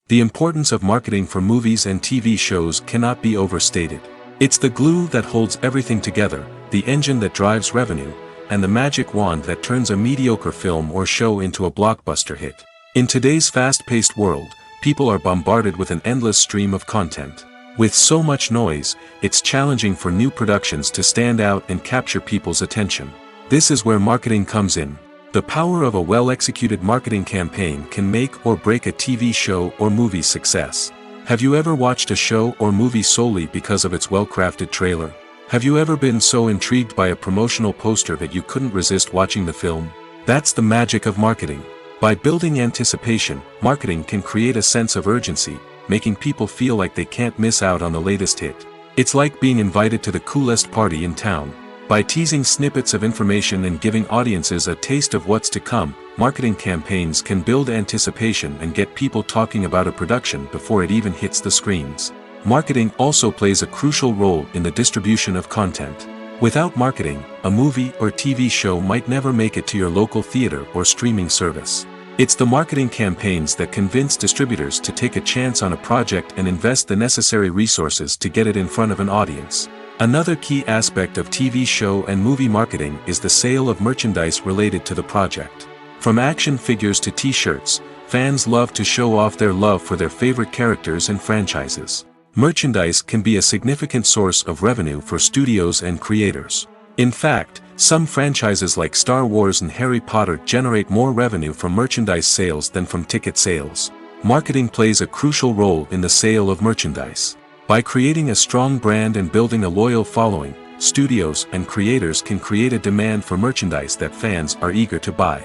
The importance of marketing for movies and TV shows cannot be overstated. It's the glue that holds everything together, the engine that drives revenue, and the magic wand that turns a mediocre film or show into a blockbuster hit. In today's fast-paced world, people are bombarded with an endless stream of content. With so much noise, it's challenging for new productions to stand out and capture people's attention. This is where marketing comes in. The power of a well-executed marketing campaign can make or break a TV show or movie's success. Have you ever watched a show or movie solely because of its well-crafted trailer? Have you ever been so intrigued by a promotional poster that you couldn't resist watching the film? That's the magic of marketing. By building anticipation, marketing can create a sense of urgency, making people feel like they can't miss out on the latest hit. It's like being invited to the coolest party in town. By teasing snippets of information and giving audiences a taste of what's to come, marketing campaigns can build anticipation and get people talking about a production before it even hits the screens. Marketing also plays a crucial role in the distribution of content. Without marketing, a movie or TV show might never make it to your local theater or streaming service. It's the marketing campaigns that convince distributors to take a chance on a project and invest the necessary resources to get it in front of an audience. Another key aspect of TV show and movie marketing is the sale of merchandise related to the project. From action figures to t-shirts, fans love to show off their love for their favorite characters and franchises. Merchandise can be a significant source of revenue for studios and creators. In fact, some franchises like Star Wars and Harry Potter generate more revenue from merchandise sales than from ticket sales. Marketing plays a crucial role in the sale of merchandise. By creating a strong brand and building a loyal following, studios and creators can create a demand for merchandise that fans are eager to buy.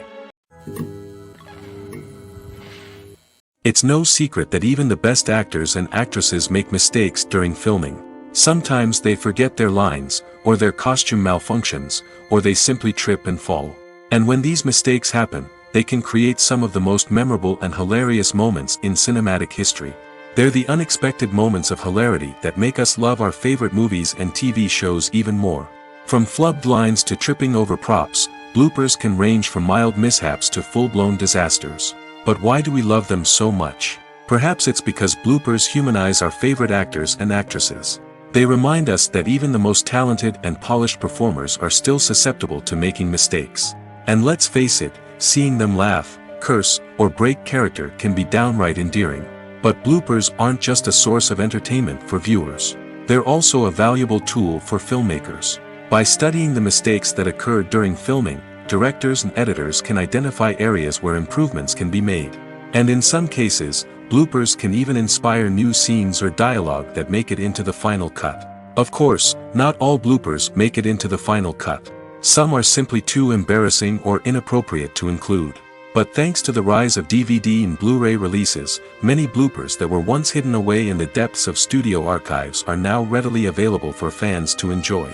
It's no secret that even the best actors and actresses make mistakes during filming. Sometimes they forget their lines, or their costume malfunctions, or they simply trip and fall. And when these mistakes happen, they can create some of the most memorable and hilarious moments in cinematic history. They're the unexpected moments of hilarity that make us love our favorite movies and TV shows even more. From flubbed lines to tripping over props, bloopers can range from mild mishaps to full-blown disasters. But why do we love them so much? Perhaps it's because bloopers humanize our favorite actors and actresses. They remind us that even the most talented and polished performers are still susceptible to making mistakes. And let's face it, seeing them laugh, curse, or break character can be downright endearing. But bloopers aren't just a source of entertainment for viewers. They're also a valuable tool for filmmakers. By studying the mistakes that occurred during filming, directors and editors can identify areas where improvements can be made. And in some cases, bloopers can even inspire new scenes or dialogue that make it into the final cut. Of course, not all bloopers make it into the final cut. Some are simply too embarrassing or inappropriate to include. But thanks to the rise of DVD and Blu-ray releases, many bloopers that were once hidden away in the depths of studio archives are now readily available for fans to enjoy.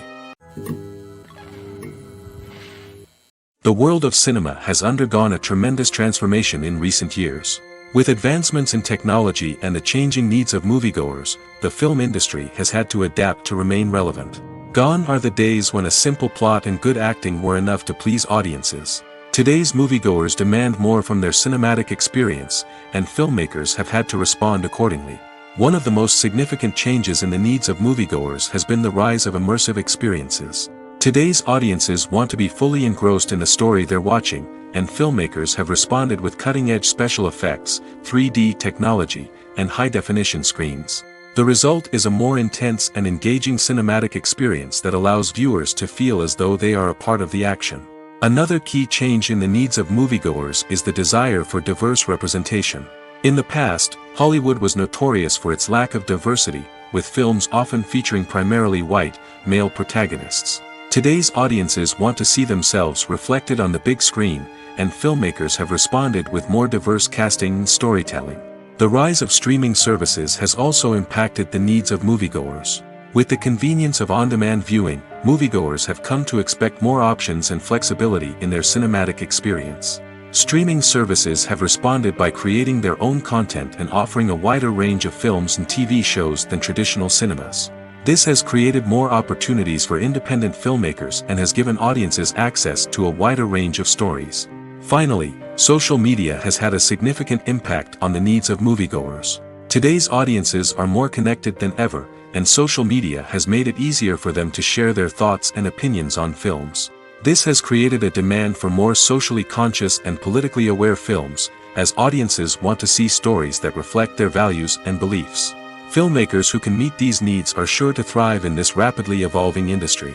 The world of cinema has undergone a tremendous transformation in recent years. With advancements in technology and the changing needs of moviegoers, the film industry has had to adapt to remain relevant. Gone are the days when a simple plot and good acting were enough to please audiences. Today's moviegoers demand more from their cinematic experience, and filmmakers have had to respond accordingly. One of the most significant changes in the needs of moviegoers has been the rise of immersive experiences. Today's audiences want to be fully engrossed in the story they're watching, and filmmakers have responded with cutting-edge special effects, 3D technology, and high-definition screens. The result is a more intense and engaging cinematic experience that allows viewers to feel as though they are a part of the action. Another key change in the needs of moviegoers is the desire for diverse representation. In the past, Hollywood was notorious for its lack of diversity, with films often featuring primarily white, male protagonists. Today's audiences want to see themselves reflected on the big screen, and filmmakers have responded with more diverse casting and storytelling. The rise of streaming services has also impacted the needs of moviegoers. With the convenience of on-demand viewing, moviegoers have come to expect more options and flexibility in their cinematic experience. Streaming services have responded by creating their own content and offering a wider range of films and TV shows than traditional cinemas. This has created more opportunities for independent filmmakers and has given audiences access to a wider range of stories. Finally, social media has had a significant impact on the needs of moviegoers. Today's audiences are more connected than ever, and social media has made it easier for them to share their thoughts and opinions on films. This has created a demand for more socially conscious and politically aware films, as audiences want to see stories that reflect their values and beliefs. Filmmakers who can meet these needs are sure to thrive in this rapidly evolving industry.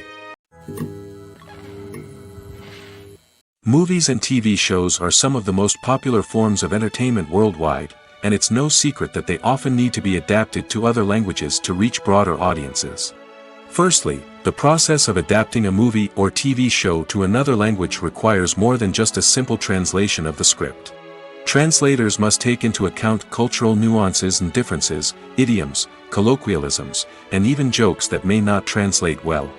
Movies and TV shows are some of the most popular forms of entertainment worldwide, and it's no secret that they often need to be adapted to other languages to reach broader audiences. Firstly, the process of adapting a movie or TV show to another language requires more than just a simple translation of the script. Translators must take into account cultural nuances and differences, idioms, colloquialisms, and even jokes that may not translate well.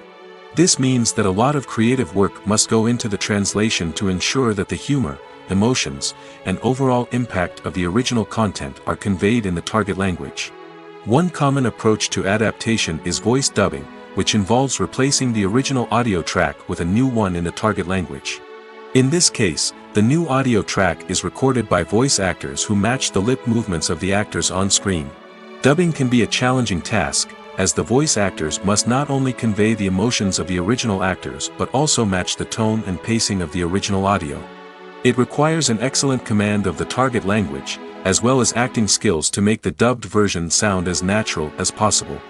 This means that a lot of creative work must go into the translation to ensure that the humor, emotions, and overall impact of the original content are conveyed in the target language. One common approach to adaptation is voice dubbing, which involves replacing the original audio track with a new one in the target language. In this case, the new audio track is recorded by voice actors who match the lip movements of the actors on screen. Dubbing can be a challenging task, as the voice actors must not only convey the emotions of the original actors but also match the tone and pacing of the original audio. It requires an excellent command of the target language, as well as acting skills to make the dubbed version sound as natural as possible.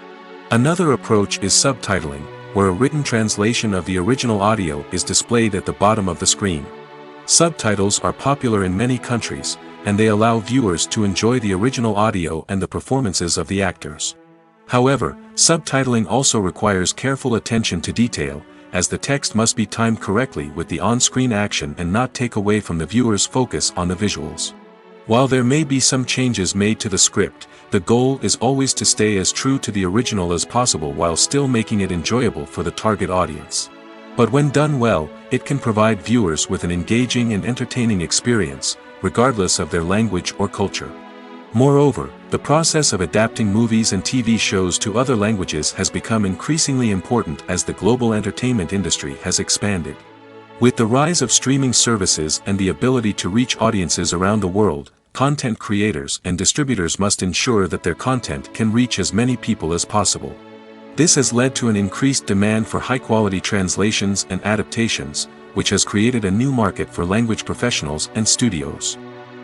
Another approach is subtitling, where a written translation of the original audio is displayed at the bottom of the screen. Subtitles are popular in many countries, and they allow viewers to enjoy the original audio and the performances of the actors. However, subtitling also requires careful attention to detail, as the text must be timed correctly with the on-screen action and not take away from the viewer's focus on the visuals. While there may be some changes made to the script, the goal is always to stay as true to the original as possible while still making it enjoyable for the target audience. But when done well, it can provide viewers with an engaging and entertaining experience, regardless of their language or culture. Moreover, the process of adapting movies and TV shows to other languages has become increasingly important as the global entertainment industry has expanded. With the rise of streaming services and the ability to reach audiences around the world, content creators and distributors must ensure that their content can reach as many people as possible. This has led to an increased demand for high-quality translations and adaptations, which has created a new market for language professionals and studios.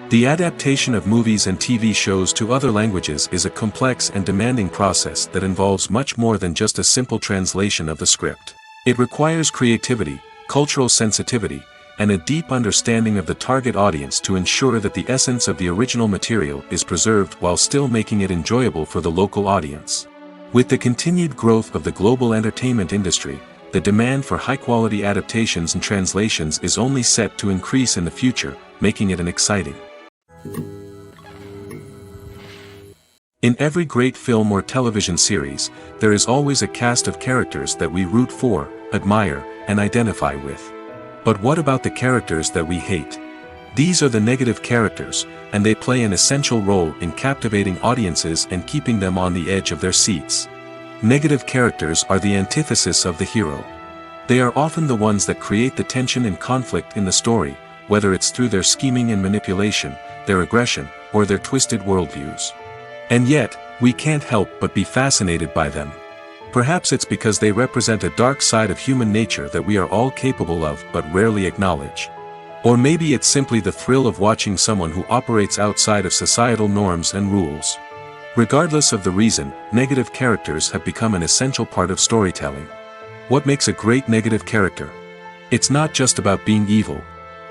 The adaptation of movies and TV shows to other languages is a complex and demanding process that involves much more than just a simple translation of the script. It requires creativity, cultural sensitivity, and a deep understanding of the target audience to ensure that the essence of the original material is preserved while still making it enjoyable for the local audience. With the continued growth of the global entertainment industry, the demand for high-quality adaptations and translations is only set to increase in the future, making it an exciting. In every great film or television series, there is always a cast of characters that we root for, admire, and identify with. But what about the characters that we hate? These are the negative characters, and they play an essential role in captivating audiences and keeping them on the edge of their seats. Negative characters are the antithesis of the hero. They are often the ones that create the tension and conflict in the story, whether it's through their scheming and manipulation, their aggression, or their twisted worldviews. And yet, we can't help but be fascinated by them. Perhaps it's because they represent a dark side of human nature that we are all capable of but rarely acknowledge. Or maybe it's simply the thrill of watching someone who operates outside of societal norms and rules. Regardless of the reason, negative characters have become an essential part of storytelling. What makes a great negative character? It's not just about being evil.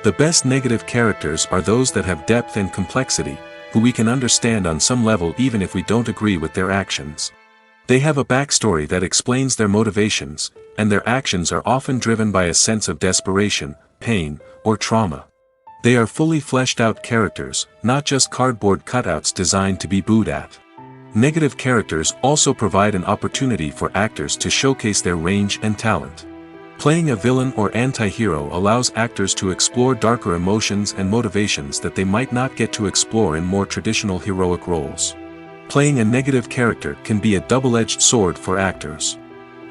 The best negative characters are those that have depth and complexity, who we can understand on some level even if we don't agree with their actions. They have a backstory that explains their motivations, and their actions are often driven by a sense of desperation, pain, or trauma. They are fully fleshed out characters, not just cardboard cutouts designed to be booed at. Negative characters also provide an opportunity for actors to showcase their range and talent. Playing a villain or anti-hero allows actors to explore darker emotions and motivations that they might not get to explore in more traditional heroic roles. Playing a negative character can be a double-edged sword for actors.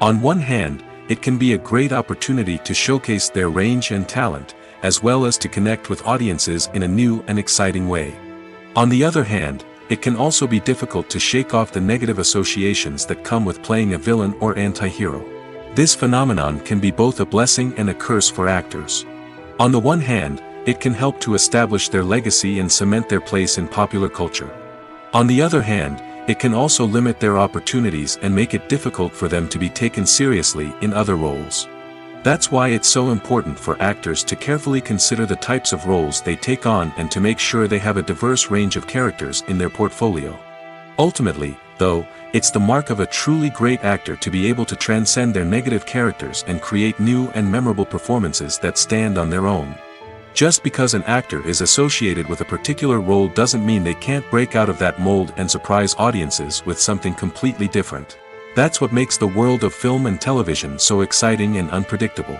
On one hand, it can be a great opportunity to showcase their range and talent, as well as to connect with audiences in a new and exciting way. On the other hand, it can also be difficult to shake off the negative associations that come with playing a villain or anti-hero. This phenomenon can be both a blessing and a curse for actors. On the one hand, it can help to establish their legacy and cement their place in popular culture. On the other hand, it can also limit their opportunities and make it difficult for them to be taken seriously in other roles. That's why it's so important for actors to carefully consider the types of roles they take on and to make sure they have a diverse range of characters in their portfolio. Ultimately, though, it's the mark of a truly great actor to be able to transcend their negative characters and create new and memorable performances that stand on their own. Just because an actor is associated with a particular role doesn't mean they can't break out of that mold and surprise audiences with something completely different. That's what makes the world of film and television so exciting and unpredictable.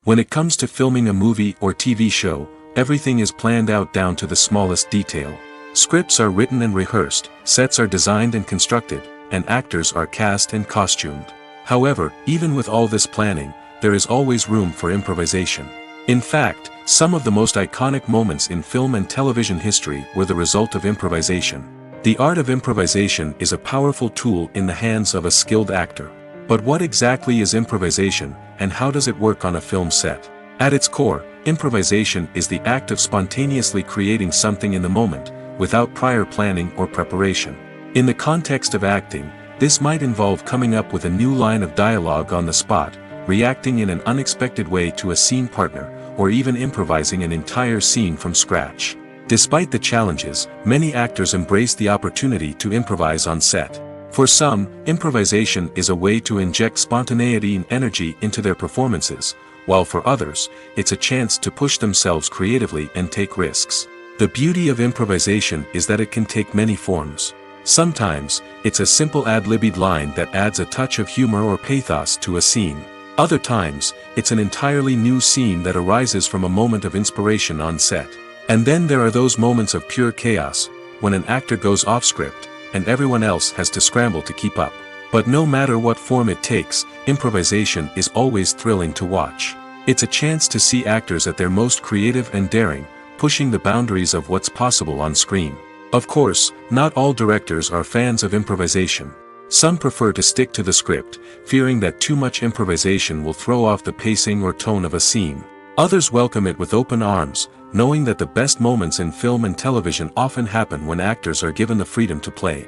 When it comes to filming a movie or TV show, everything is planned out down to the smallest detail. Scripts are written and rehearsed, sets are designed and constructed, and actors are cast and costumed. However, even with all this planning, there is always room for improvisation. In fact, some of the most iconic moments in film and television history were the result of improvisation. The art of improvisation is a powerful tool in the hands of a skilled actor. But what exactly is improvisation, and how does it work on a film set? At its core, improvisation is the act of spontaneously creating something in the moment, without prior planning or preparation. In the context of acting, this might involve coming up with a new line of dialogue on the spot, reacting in an unexpected way to a scene partner, or even improvising an entire scene from scratch. Despite the challenges, many actors embrace the opportunity to improvise on set. For some, improvisation is a way to inject spontaneity and energy into their performances, while for others, it's a chance to push themselves creatively and take risks. The beauty of improvisation is that it can take many forms. Sometimes, it's a simple ad-libbed line that adds a touch of humor or pathos to a scene. Other times, it's an entirely new scene that arises from a moment of inspiration on set. And then there are those moments of pure chaos, when an actor goes off script, and everyone else has to scramble to keep up. But no matter what form it takes, improvisation is always thrilling to watch. It's a chance to see actors at their most creative and daring, pushing the boundaries of what's possible on screen. Of course, not all directors are fans of improvisation. Some prefer to stick to the script, fearing that too much improvisation will throw off the pacing or tone of a scene. Others welcome it with open arms, knowing that the best moments in film and television often happen when actors are given the freedom to play.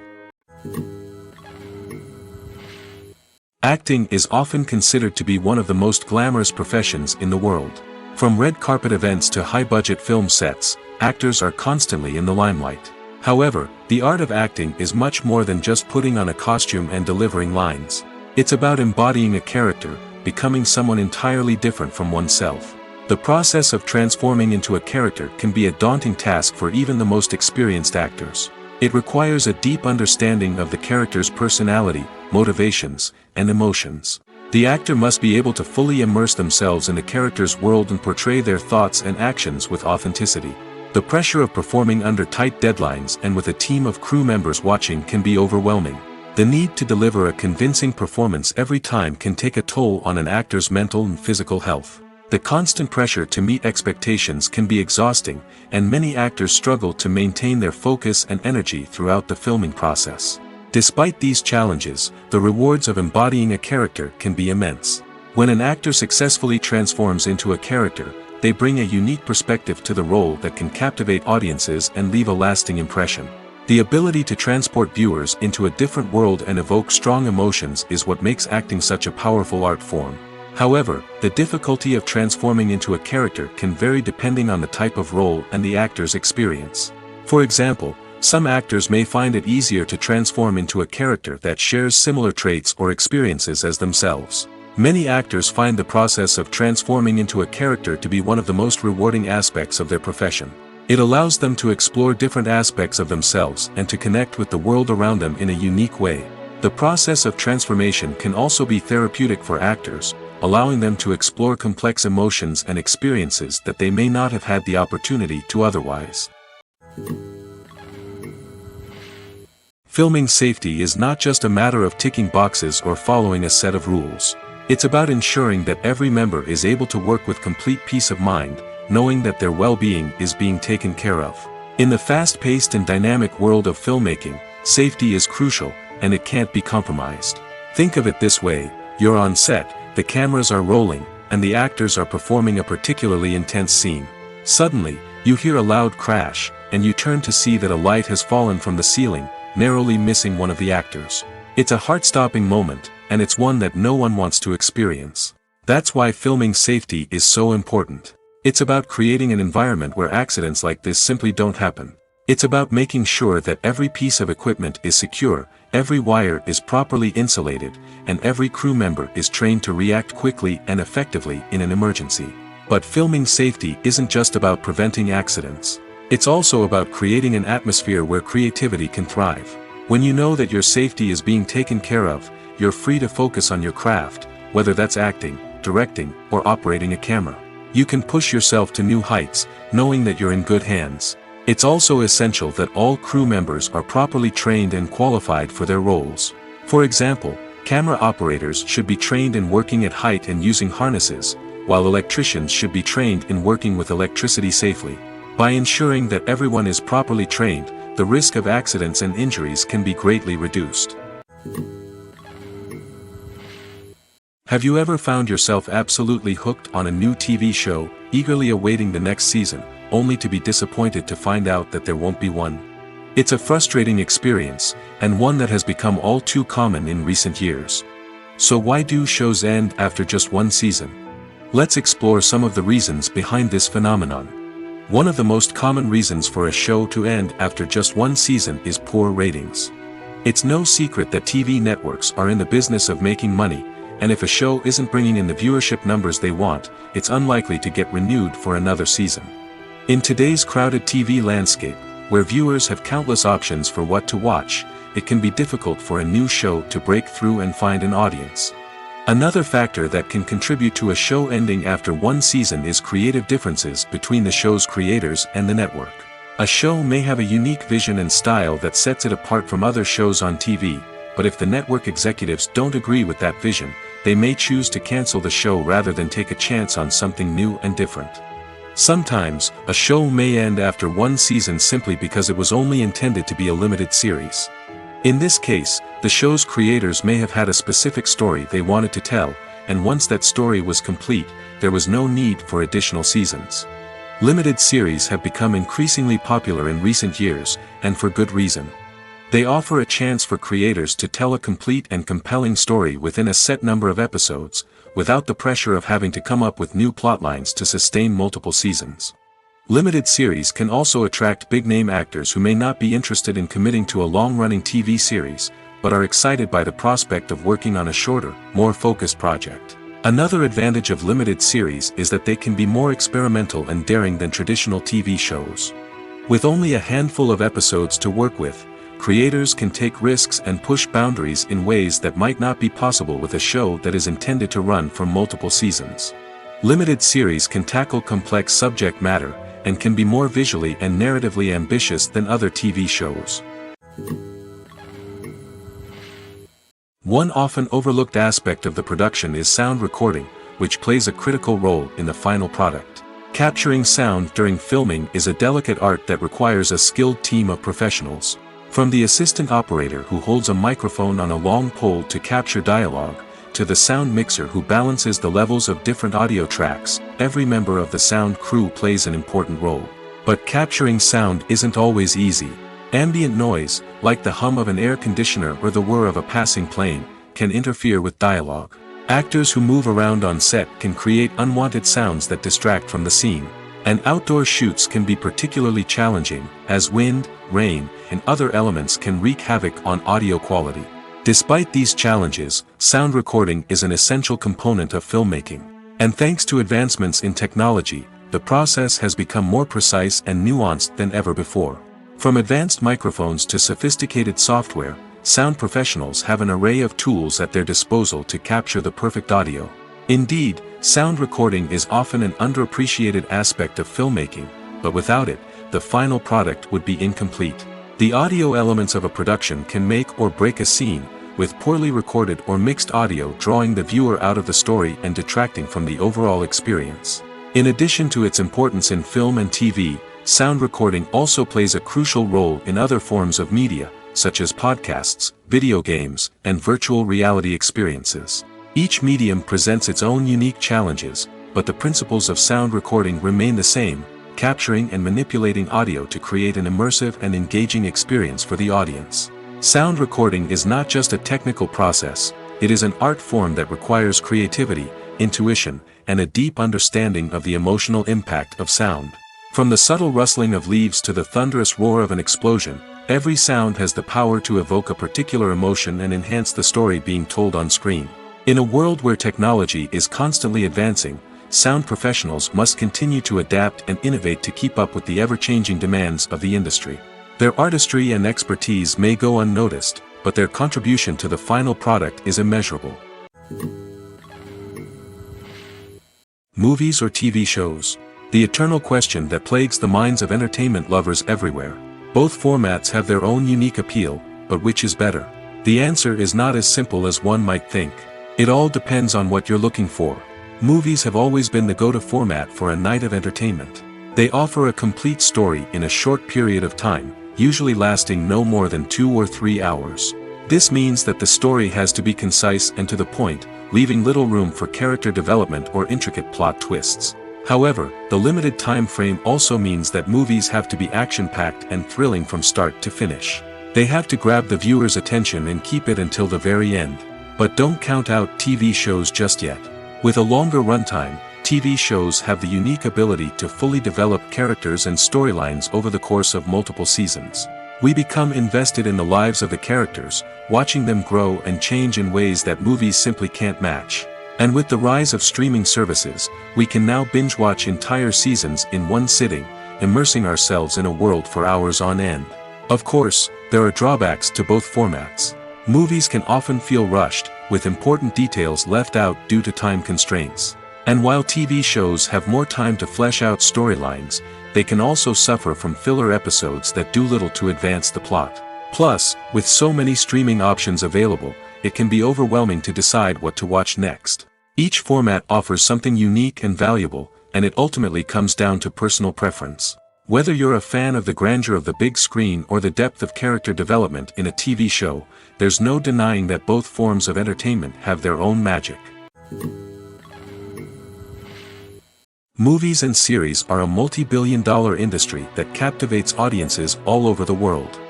Acting is often considered to be one of the most glamorous professions in the world. From red carpet events to high-budget film sets, actors are constantly in the limelight. However, the art of acting is much more than just putting on a costume and delivering lines. It's about embodying a character, becoming someone entirely different from oneself. The process of transforming into a character can be a daunting task for even the most experienced actors. It requires a deep understanding of the character's personality, motivations, and emotions. The actor must be able to fully immerse themselves in the character's world and portray their thoughts and actions with authenticity. The pressure of performing under tight deadlines and with a team of crew members watching can be overwhelming. The need to deliver a convincing performance every time can take a toll on an actor's mental and physical health. The constant pressure to meet expectations can be exhausting, and many actors struggle to maintain their focus and energy throughout the filming process. Despite these challenges, the rewards of embodying a character can be immense. When an actor successfully transforms into a character, they bring a unique perspective to the role that can captivate audiences and leave a lasting impression. The ability to transport viewers into a different world and evoke strong emotions is what makes acting such a powerful art form. However, the difficulty of transforming into a character can vary depending on the type of role and the actor's experience. For example, some actors may find it easier to transform into a character that shares similar traits or experiences as themselves. Many actors find the process of transforming into a character to be one of the most rewarding aspects of their profession. It allows them to explore different aspects of themselves and to connect with the world around them in a unique way. The process of transformation can also be therapeutic for actors, allowing them to explore complex emotions and experiences that they may not have had the opportunity to otherwise. Filming safety is not just a matter of ticking boxes or following a set of rules. It's about ensuring that every member is able to work with complete peace of mind, knowing that their well-being is being taken care of. In the fast-paced and dynamic world of filmmaking, safety is crucial, and it can't be compromised. Think of it this way: you're on set, the cameras are rolling, and the actors are performing a particularly intense scene. Suddenly, you hear a loud crash, and you turn to see that a light has fallen from the ceiling, narrowly missing one of the actors. It's a heart-stopping moment, and it's one that no one wants to experience. That's why filming safety is so important. It's about creating an environment where accidents like this simply don't happen. It's about making sure that every piece of equipment is secure, every wire is properly insulated, and every crew member is trained to react quickly and effectively in an emergency. But filming safety isn't just about preventing accidents. It's also about creating an atmosphere where creativity can thrive. When you know that your safety is being taken care of, you're free to focus on your craft, whether that's acting, directing, or operating a camera. You can push yourself to new heights, knowing that you're in good hands. It's also essential that all crew members are properly trained and qualified for their roles. For example, camera operators should be trained in working at height and using harnesses, while electricians should be trained in working with electricity safely. By ensuring that everyone is properly trained, the risk of accidents and injuries can be greatly reduced. Have you ever found yourself absolutely hooked on a new TV show, eagerly awaiting the next season, only to be disappointed to find out that there won't be one? It's a frustrating experience, and one that has become all too common in recent years. So why do shows end after just one season? Let's explore some of the reasons behind this phenomenon. One of the most common reasons for a show to end after just one season is poor ratings. It's no secret that TV networks are in the business of making money, and if a show isn't bringing in the viewership numbers they want, it's unlikely to get renewed for another season. In today's crowded TV landscape, where viewers have countless options for what to watch, it can be difficult for a new show to break through and find an audience. Another factor that can contribute to a show ending after one season is creative differences between the show's creators and the network. A show may have a unique vision and style that sets it apart from other shows on TV, but if the network executives don't agree with that vision, they may choose to cancel the show rather than take a chance on something new and different. Sometimes, a show may end after one season simply because it was only intended to be a limited series. In this case, the show's creators may have had a specific story they wanted to tell, and once that story was complete, there was no need for additional seasons. Limited series have become increasingly popular in recent years, and for good reason. They offer a chance for creators to tell a complete and compelling story within a set number of episodes, without the pressure of having to come up with new plotlines to sustain multiple seasons. Limited series can also attract big-name actors who may not be interested in committing to a long-running TV series, but are excited by the prospect of working on a shorter, more focused project. Another advantage of limited series is that they can be more experimental and daring than traditional TV shows. With only a handful of episodes to work with, creators can take risks and push boundaries in ways that might not be possible with a show that is intended to run for multiple seasons. Limited series can tackle complex subject matter, and can be more visually and narratively ambitious than other TV shows. One often overlooked aspect of the production is sound recording, which plays a critical role in the final product. Capturing sound during filming is a delicate art that requires a skilled team of professionals. From the assistant operator who holds a microphone on a long pole to capture dialogue, to the sound mixer who balances the levels of different audio tracks, every member of the sound crew plays an important role. But capturing sound isn't always easy. Ambient noise, like the hum of an air conditioner or the whir of a passing plane, can interfere with dialogue. Actors who move around on set can create unwanted sounds that distract from the scene. And outdoor shoots can be particularly challenging, as wind, rain, and other elements can wreak havoc on audio quality. Despite these challenges, sound recording is an essential component of filmmaking. And thanks to advancements in technology, the process has become more precise and nuanced than ever before. From advanced microphones to sophisticated software, sound professionals have an array of tools at their disposal to capture the perfect audio. Indeed, sound recording is often an underappreciated aspect of filmmaking, but without it, the final product would be incomplete. The audio elements of a production can make or break a scene, with poorly recorded or mixed audio drawing the viewer out of the story and detracting from the overall experience. In addition to its importance in film and TV, sound recording also plays a crucial role in other forms of media, such as podcasts, video games, and virtual reality experiences. Each medium presents its own unique challenges, but the principles of sound recording remain the same, capturing and manipulating audio to create an immersive and engaging experience for the audience. Sound recording is not just a technical process, it is an art form that requires creativity, intuition, and a deep understanding of the emotional impact of sound. From the subtle rustling of leaves to the thunderous roar of an explosion, every sound has the power to evoke a particular emotion and enhance the story being told on screen. In a world where technology is constantly advancing, sound professionals must continue to adapt and innovate to keep up with the ever-changing demands of the industry. Their artistry and expertise may go unnoticed, but their contribution to the final product is immeasurable. Movies or TV shows? The eternal question that plagues the minds of entertainment lovers everywhere. Both formats have their own unique appeal, but which is better? The answer is not as simple as one might think. It all depends on what you're looking for. Movies have always been the go-to format for a night of entertainment. They offer a complete story in a short period of time, usually lasting no more than 2 or 3 hours. This means that the story has to be concise and to the point, leaving little room for character development or intricate plot twists. However, the limited time frame also means that movies have to be action-packed and thrilling from start to finish. They have to grab the viewer's attention and keep it until the very end. But don't count out TV shows just yet. With a longer runtime, TV shows have the unique ability to fully develop characters and storylines over the course of multiple seasons. We become invested in the lives of the characters, watching them grow and change in ways that movies simply can't match. And with the rise of streaming services, we can now binge-watch entire seasons in one sitting, immersing ourselves in a world for hours on end. Of course, there are drawbacks to both formats. Movies can often feel rushed, with important details left out due to time constraints. And while TV shows have more time to flesh out storylines, they can also suffer from filler episodes that do little to advance the plot. Plus, with so many streaming options available, it can be overwhelming to decide what to watch next. Each format offers something unique and valuable, and it ultimately comes down to personal preference. Whether you're a fan of the grandeur of the big screen or the depth of character development in a TV show, there's no denying that both forms of entertainment have their own magic. Movies and series are a multi-billion-dollar industry that captivates audiences all over the world.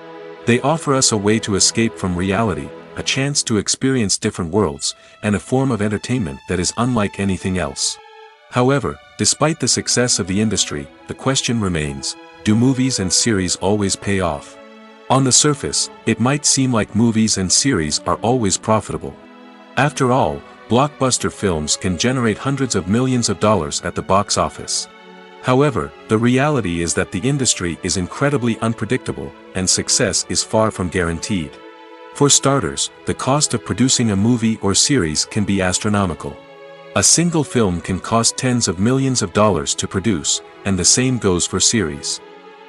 They offer us a way to escape from reality, a chance to experience different worlds, and a form of entertainment that is unlike anything else. However, despite the success of the industry, the question remains, do movies and series always pay off? On the surface, it might seem like movies and series are always profitable. After all, blockbuster films can generate hundreds of millions of dollars at the box office. However, the reality is that the industry is incredibly unpredictable, and success is far from guaranteed. For starters, the cost of producing a movie or series can be astronomical. A single film can cost tens of millions of dollars to produce, and the same goes for series.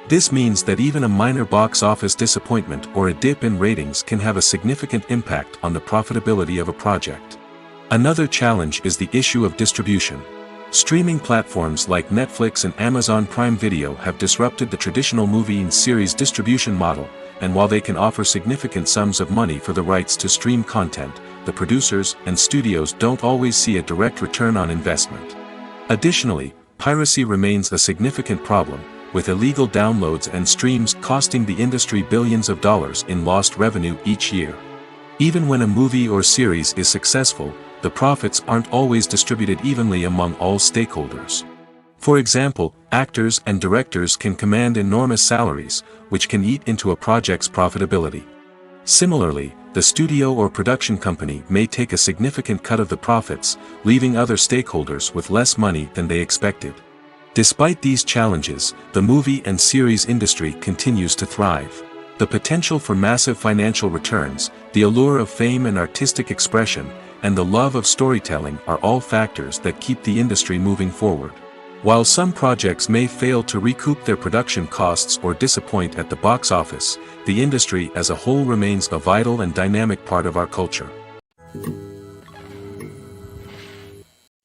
This means that even a minor box office disappointment or a dip in ratings can have a significant impact on the profitability of a project. Another challenge is the issue of distribution. Streaming platforms like Netflix and Amazon Prime Video have disrupted the traditional movie and series distribution model, and while they can offer significant sums of money for the rights to stream content, the producers and studios don't always see a direct return on investment. Additionally, piracy remains a significant problem, with illegal downloads and streams costing the industry billions of dollars in lost revenue each year. Even when a movie or series is successful, the profits aren't always distributed evenly among all stakeholders. For example, actors and directors can command enormous salaries, which can eat into a project's profitability. Similarly, the studio or production company may take a significant cut of the profits, leaving other stakeholders with less money than they expected. Despite these challenges, the movie and series industry continues to thrive. The potential for massive financial returns, the allure of fame and artistic expression, and the love of storytelling are all factors that keep the industry moving forward. While some projects may fail to recoup their production costs or disappoint at the box office, the industry as a whole remains a vital and dynamic part of our culture.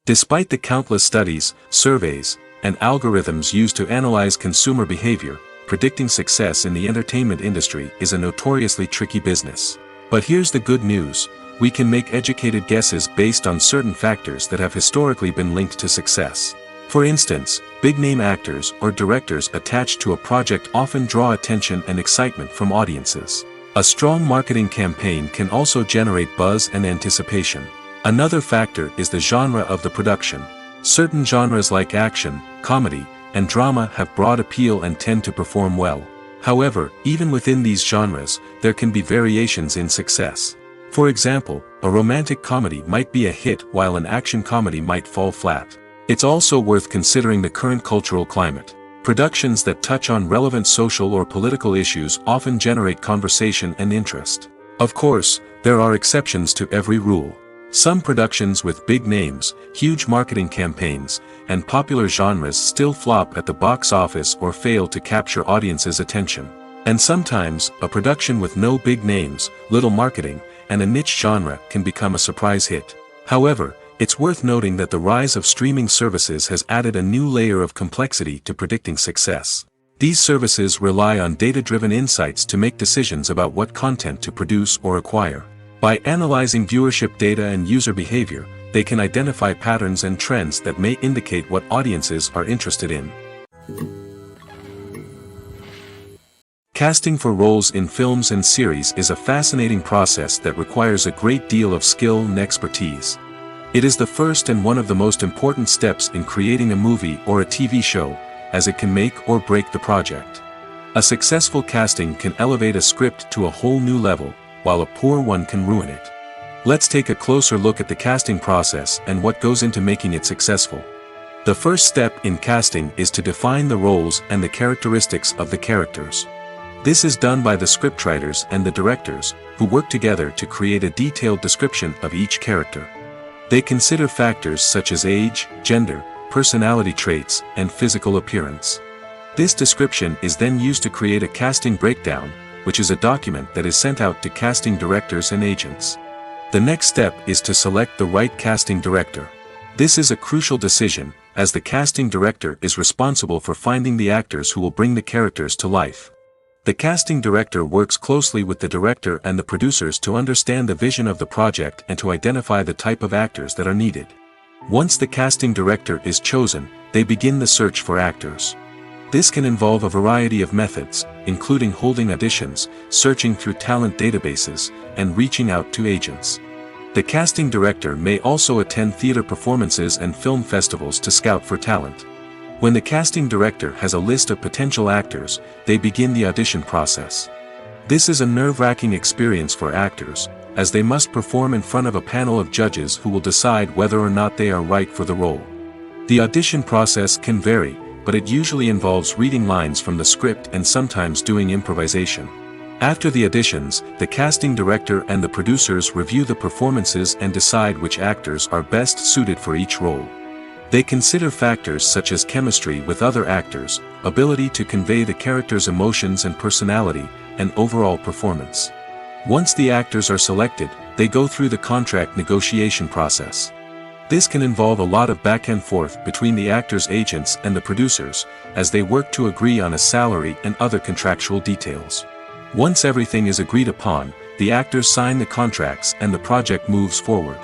Despite the countless studies, surveys, and algorithms used to analyze consumer behavior, predicting success in the entertainment industry is a notoriously tricky business. But here's the good news: we can make educated guesses based on certain factors that have historically been linked to success. For instance, big-name actors or directors attached to a project often draw attention and excitement from audiences. A strong marketing campaign can also generate buzz and anticipation. Another factor is the genre of the production. Certain genres like action, comedy, and drama have broad appeal and tend to perform well. However, even within these genres, there can be variations in success. For example, a romantic comedy might be a hit while an action comedy might fall flat. It's also worth considering the current cultural climate. Productions that touch on relevant social or political issues often generate conversation and interest. Of course, there are exceptions to every rule. Some productions with big names, huge marketing campaigns, and popular genres still flop at the box office or fail to capture audiences' attention. And sometimes, a production with no big names, little marketing, and a niche genre can become a surprise hit. However, it's worth noting that the rise of streaming services has added a new layer of complexity to predicting success. These services rely on data-driven insights to make decisions about what content to produce or acquire. By analyzing viewership data and user behavior, they can identify patterns and trends that may indicate what audiences are interested in. Casting for roles in films and series is a fascinating process that requires a great deal of skill and expertise. It is the first and one of the most important steps in creating a movie or a TV show, as it can make or break the project. A successful casting can elevate a script to a whole new level, while a poor one can ruin it. Let's take a closer look at the casting process and what goes into making it successful. The first step in casting is to define the roles and the characteristics of the characters. This is done by the scriptwriters and the directors, who work together to create a detailed description of each character. They consider factors such as age, gender, personality traits, and physical appearance. This description is then used to create a casting breakdown, which is a document that is sent out to casting directors and agents. The next step is to select the right casting director. This is a crucial decision, as the casting director is responsible for finding the actors who will bring the characters to life. The casting director works closely with the director and the producers to understand the vision of the project and to identify the type of actors that are needed. Once the casting director is chosen, they begin the search for actors. This can involve a variety of methods, including holding auditions, searching through talent databases, and reaching out to agents. The casting director may also attend theater performances and film festivals to scout for talent. When the casting director has a list of potential actors, they begin the audition process. This is a nerve-wracking experience for actors, as they must perform in front of a panel of judges who will decide whether or not they are right for the role. The audition process can vary, but it usually involves reading lines from the script and sometimes doing improvisation. After the auditions, the casting director and the producers review the performances and decide which actors are best suited for each role. They consider factors such as chemistry with other actors, ability to convey the character's emotions and personality, and overall performance. Once the actors are selected, they go through the contract negotiation process. This can involve a lot of back and forth between the actors' agents and the producers, as they work to agree on a salary and other contractual details. Once everything is agreed upon, the actors sign the contracts and the project moves forward.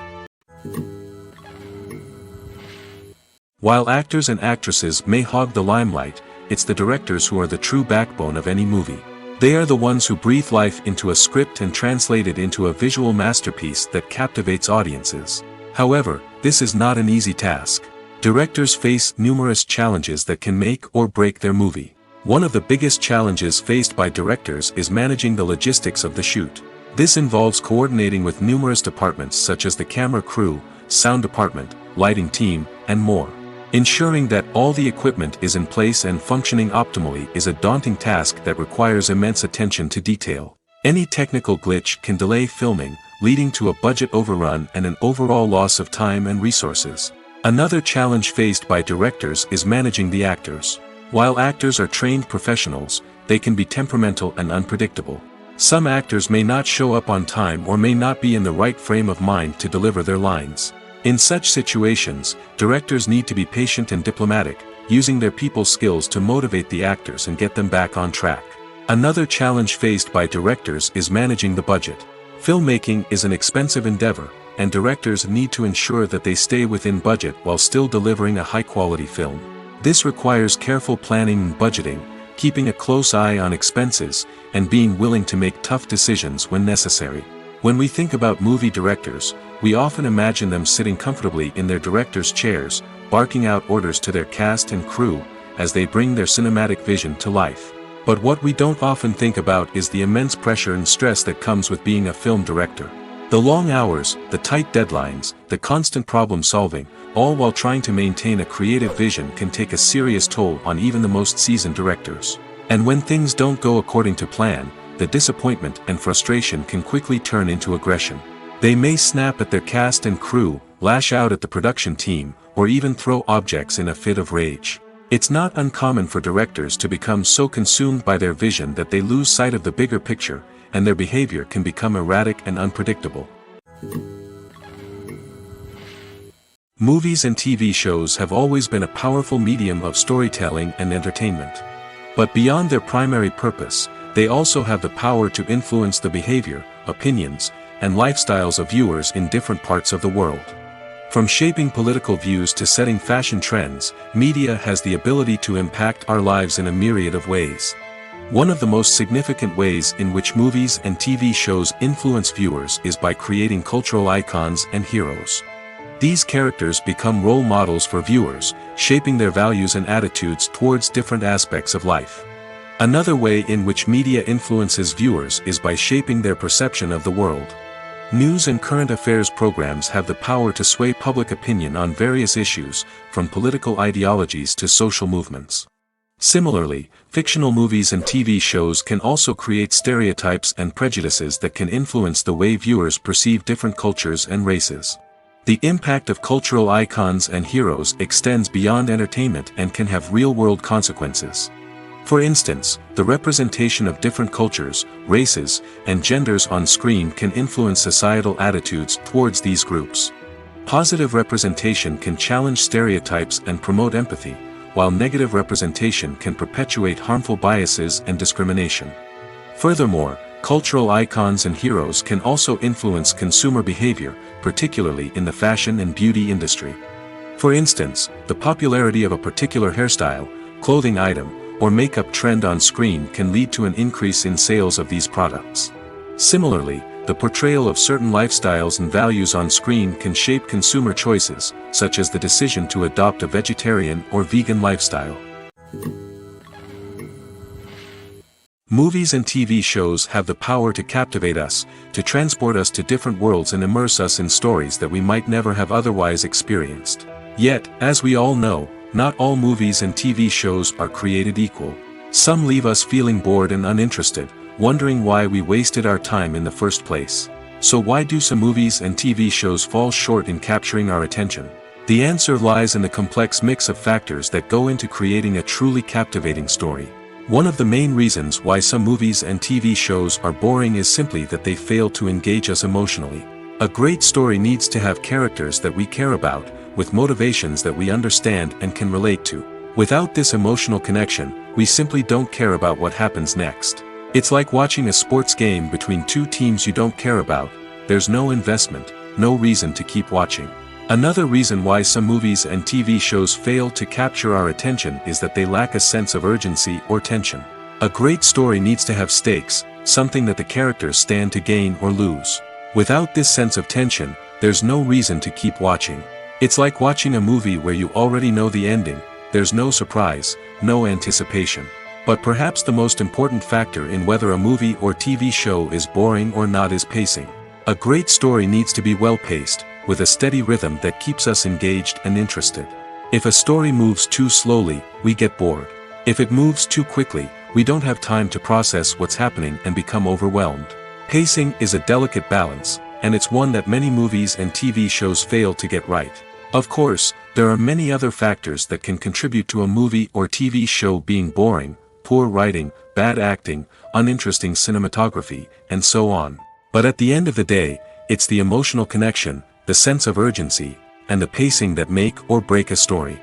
While actors and actresses may hog the limelight, it's the directors who are the true backbone of any movie. They are the ones who breathe life into a script and translate it into a visual masterpiece that captivates audiences. However, this is not an easy task. Directors face numerous challenges that can make or break their movie. One of the biggest challenges faced by directors is managing the logistics of the shoot. This involves coordinating with numerous departments such as the camera crew, sound department, lighting team, and more. Ensuring that all the equipment is in place and functioning optimally is a daunting task that requires immense attention to detail. Any technical glitch can delay filming, leading to a budget overrun and an overall loss of time and resources. Another challenge faced by directors is managing the actors. While actors are trained professionals, they can be temperamental and unpredictable. Some actors may not show up on time or may not be in the right frame of mind to deliver their lines. In such situations, directors need to be patient and diplomatic, using their people skills to motivate the actors and get them back on track. Another challenge faced by directors is managing the budget. Filmmaking is an expensive endeavor, and directors need to ensure that they stay within budget while still delivering a high-quality film. This requires careful planning and budgeting, keeping a close eye on expenses, and being willing to make tough decisions when necessary. When we think about movie directors, we often imagine them sitting comfortably in their director's chairs, barking out orders to their cast and crew, as they bring their cinematic vision to life. But what we don't often think about is the immense pressure and stress that comes with being a film director. The long hours, the tight deadlines, the constant problem solving, all while trying to maintain a creative vision can take a serious toll on even the most seasoned directors. And when things don't go according to plan, the disappointment and frustration can quickly turn into aggression. They may snap at their cast and crew, lash out at the production team, or even throw objects in a fit of rage. It's not uncommon for directors to become so consumed by their vision that they lose sight of the bigger picture, and their behavior can become erratic and unpredictable. Movies and TV shows have always been a powerful medium of storytelling and entertainment. But beyond their primary purpose, they also have the power to influence the behavior, opinions, and lifestyles of viewers in different parts of the world. From shaping political views to setting fashion trends, media has the ability to impact our lives in a myriad of ways. One of the most significant ways in which movies and TV shows influence viewers is by creating cultural icons and heroes. These characters become role models for viewers, shaping their values and attitudes towards different aspects of life. Another way in which media influences viewers is by shaping their perception of the world. News and current affairs programs have the power to sway public opinion on various issues, from political ideologies to social movements. Similarly, fictional movies and TV shows can also create stereotypes and prejudices that can influence the way viewers perceive different cultures and races. The impact of cultural icons and heroes extends beyond entertainment and can have real-world consequences. For instance, the representation of different cultures, races, and genders on screen can influence societal attitudes towards these groups. Positive representation can challenge stereotypes and promote empathy, while negative representation can perpetuate harmful biases and discrimination. Furthermore, cultural icons and heroes can also influence consumer behavior, particularly in the fashion and beauty industry. For instance, the popularity of a particular hairstyle, clothing item, or makeup trend on screen can lead to an increase in sales of these products. Similarly, the portrayal of certain lifestyles and values on screen can shape consumer choices, such as the decision to adopt a vegetarian or vegan lifestyle. Movies and TV shows have the power to captivate us, to transport us to different worlds and immerse us in stories that we might never have otherwise experienced. Yet, as we all know, not all movies and TV shows are created equal. Some leave us feeling bored and uninterested, wondering why we wasted our time in the first place. So why do some movies and TV shows fall short in capturing our attention? The answer lies in the complex mix of factors that go into creating a truly captivating story. One of the main reasons why some movies and TV shows are boring is simply that they fail to engage us emotionally. A great story needs to have characters that we care about, with motivations that we understand and can relate to. Without this emotional connection, we simply don't care about what happens next. It's like watching a sports game between two teams you don't care about. There's no investment, no reason to keep watching. Another reason why some movies and TV shows fail to capture our attention is that they lack a sense of urgency or tension. A great story needs to have stakes, something that the characters stand to gain or lose. Without this sense of tension, there's no reason to keep watching. It's like watching a movie where you already know the ending. There's no surprise, no anticipation. But perhaps the most important factor in whether a movie or TV show is boring or not is pacing. A great story needs to be well-paced, with a steady rhythm that keeps us engaged and interested. If a story moves too slowly, we get bored. If it moves too quickly, we don't have time to process what's happening and become overwhelmed. Pacing is a delicate balance, and it's one that many movies and TV shows fail to get right. Of course, there are many other factors that can contribute to a movie or TV show being boring: poor writing, bad acting, uninteresting cinematography, and so on. But at the end of the day, it's the emotional connection, the sense of urgency, and the pacing that make or break a story.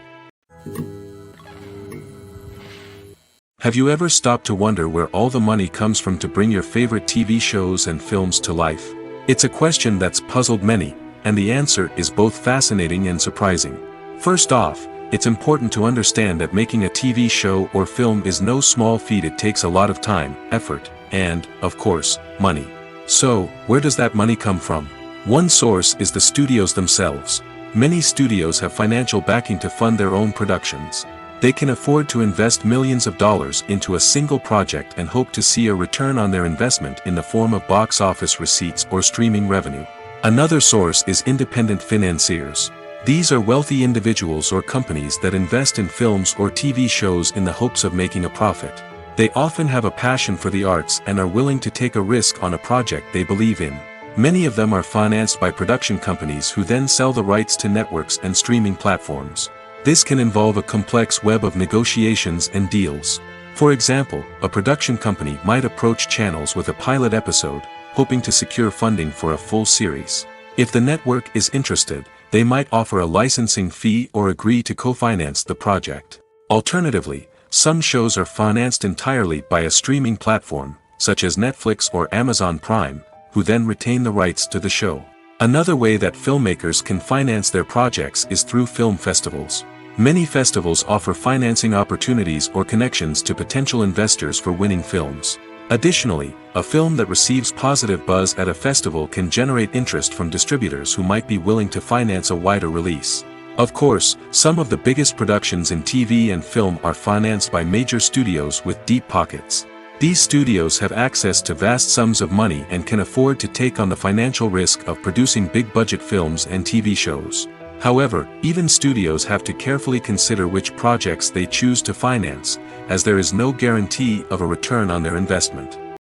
Have you ever stopped to wonder where all the money comes from to bring your favorite TV shows and films to life? It's a question that's puzzled many, and the answer is both fascinating and surprising. First off, it's important to understand that making a TV show or film is no small feat. It takes a lot of time, effort, and, of course, money. So, where does that money come from? One source is the studios themselves. Many studios have financial backing to fund their own productions. They can afford to invest millions of dollars into a single project and hope to see a return on their investment in the form of box office receipts or streaming revenue. Another source is independent financiers. These are wealthy individuals or companies that invest in films or TV shows in the hopes of making a profit. They often have a passion for the arts and are willing to take a risk on a project they believe in. Many of them are financed by production companies who then sell the rights to networks and streaming platforms. This can involve a complex web of negotiations and deals. For example, a production company might approach channels with a pilot episode, hoping to secure funding for a full series. If the network is interested, they might offer a licensing fee or agree to co-finance the project. Alternatively, some shows are financed entirely by a streaming platform, such as Netflix or Amazon Prime, who then retain the rights to the show. Another way that filmmakers can finance their projects is through film festivals. Many festivals offer financing opportunities or connections to potential investors for winning films. Additionally, a film that receives positive buzz at a festival can generate interest from distributors who might be willing to finance a wider release. Of course, some of the biggest productions in TV and film are financed by major studios with deep pockets. These studios have access to vast sums of money and can afford to take on the financial risk of producing big-budget films and TV shows. However, even studios have to carefully consider which projects they choose to finance, as there is no guarantee of a return on their investment.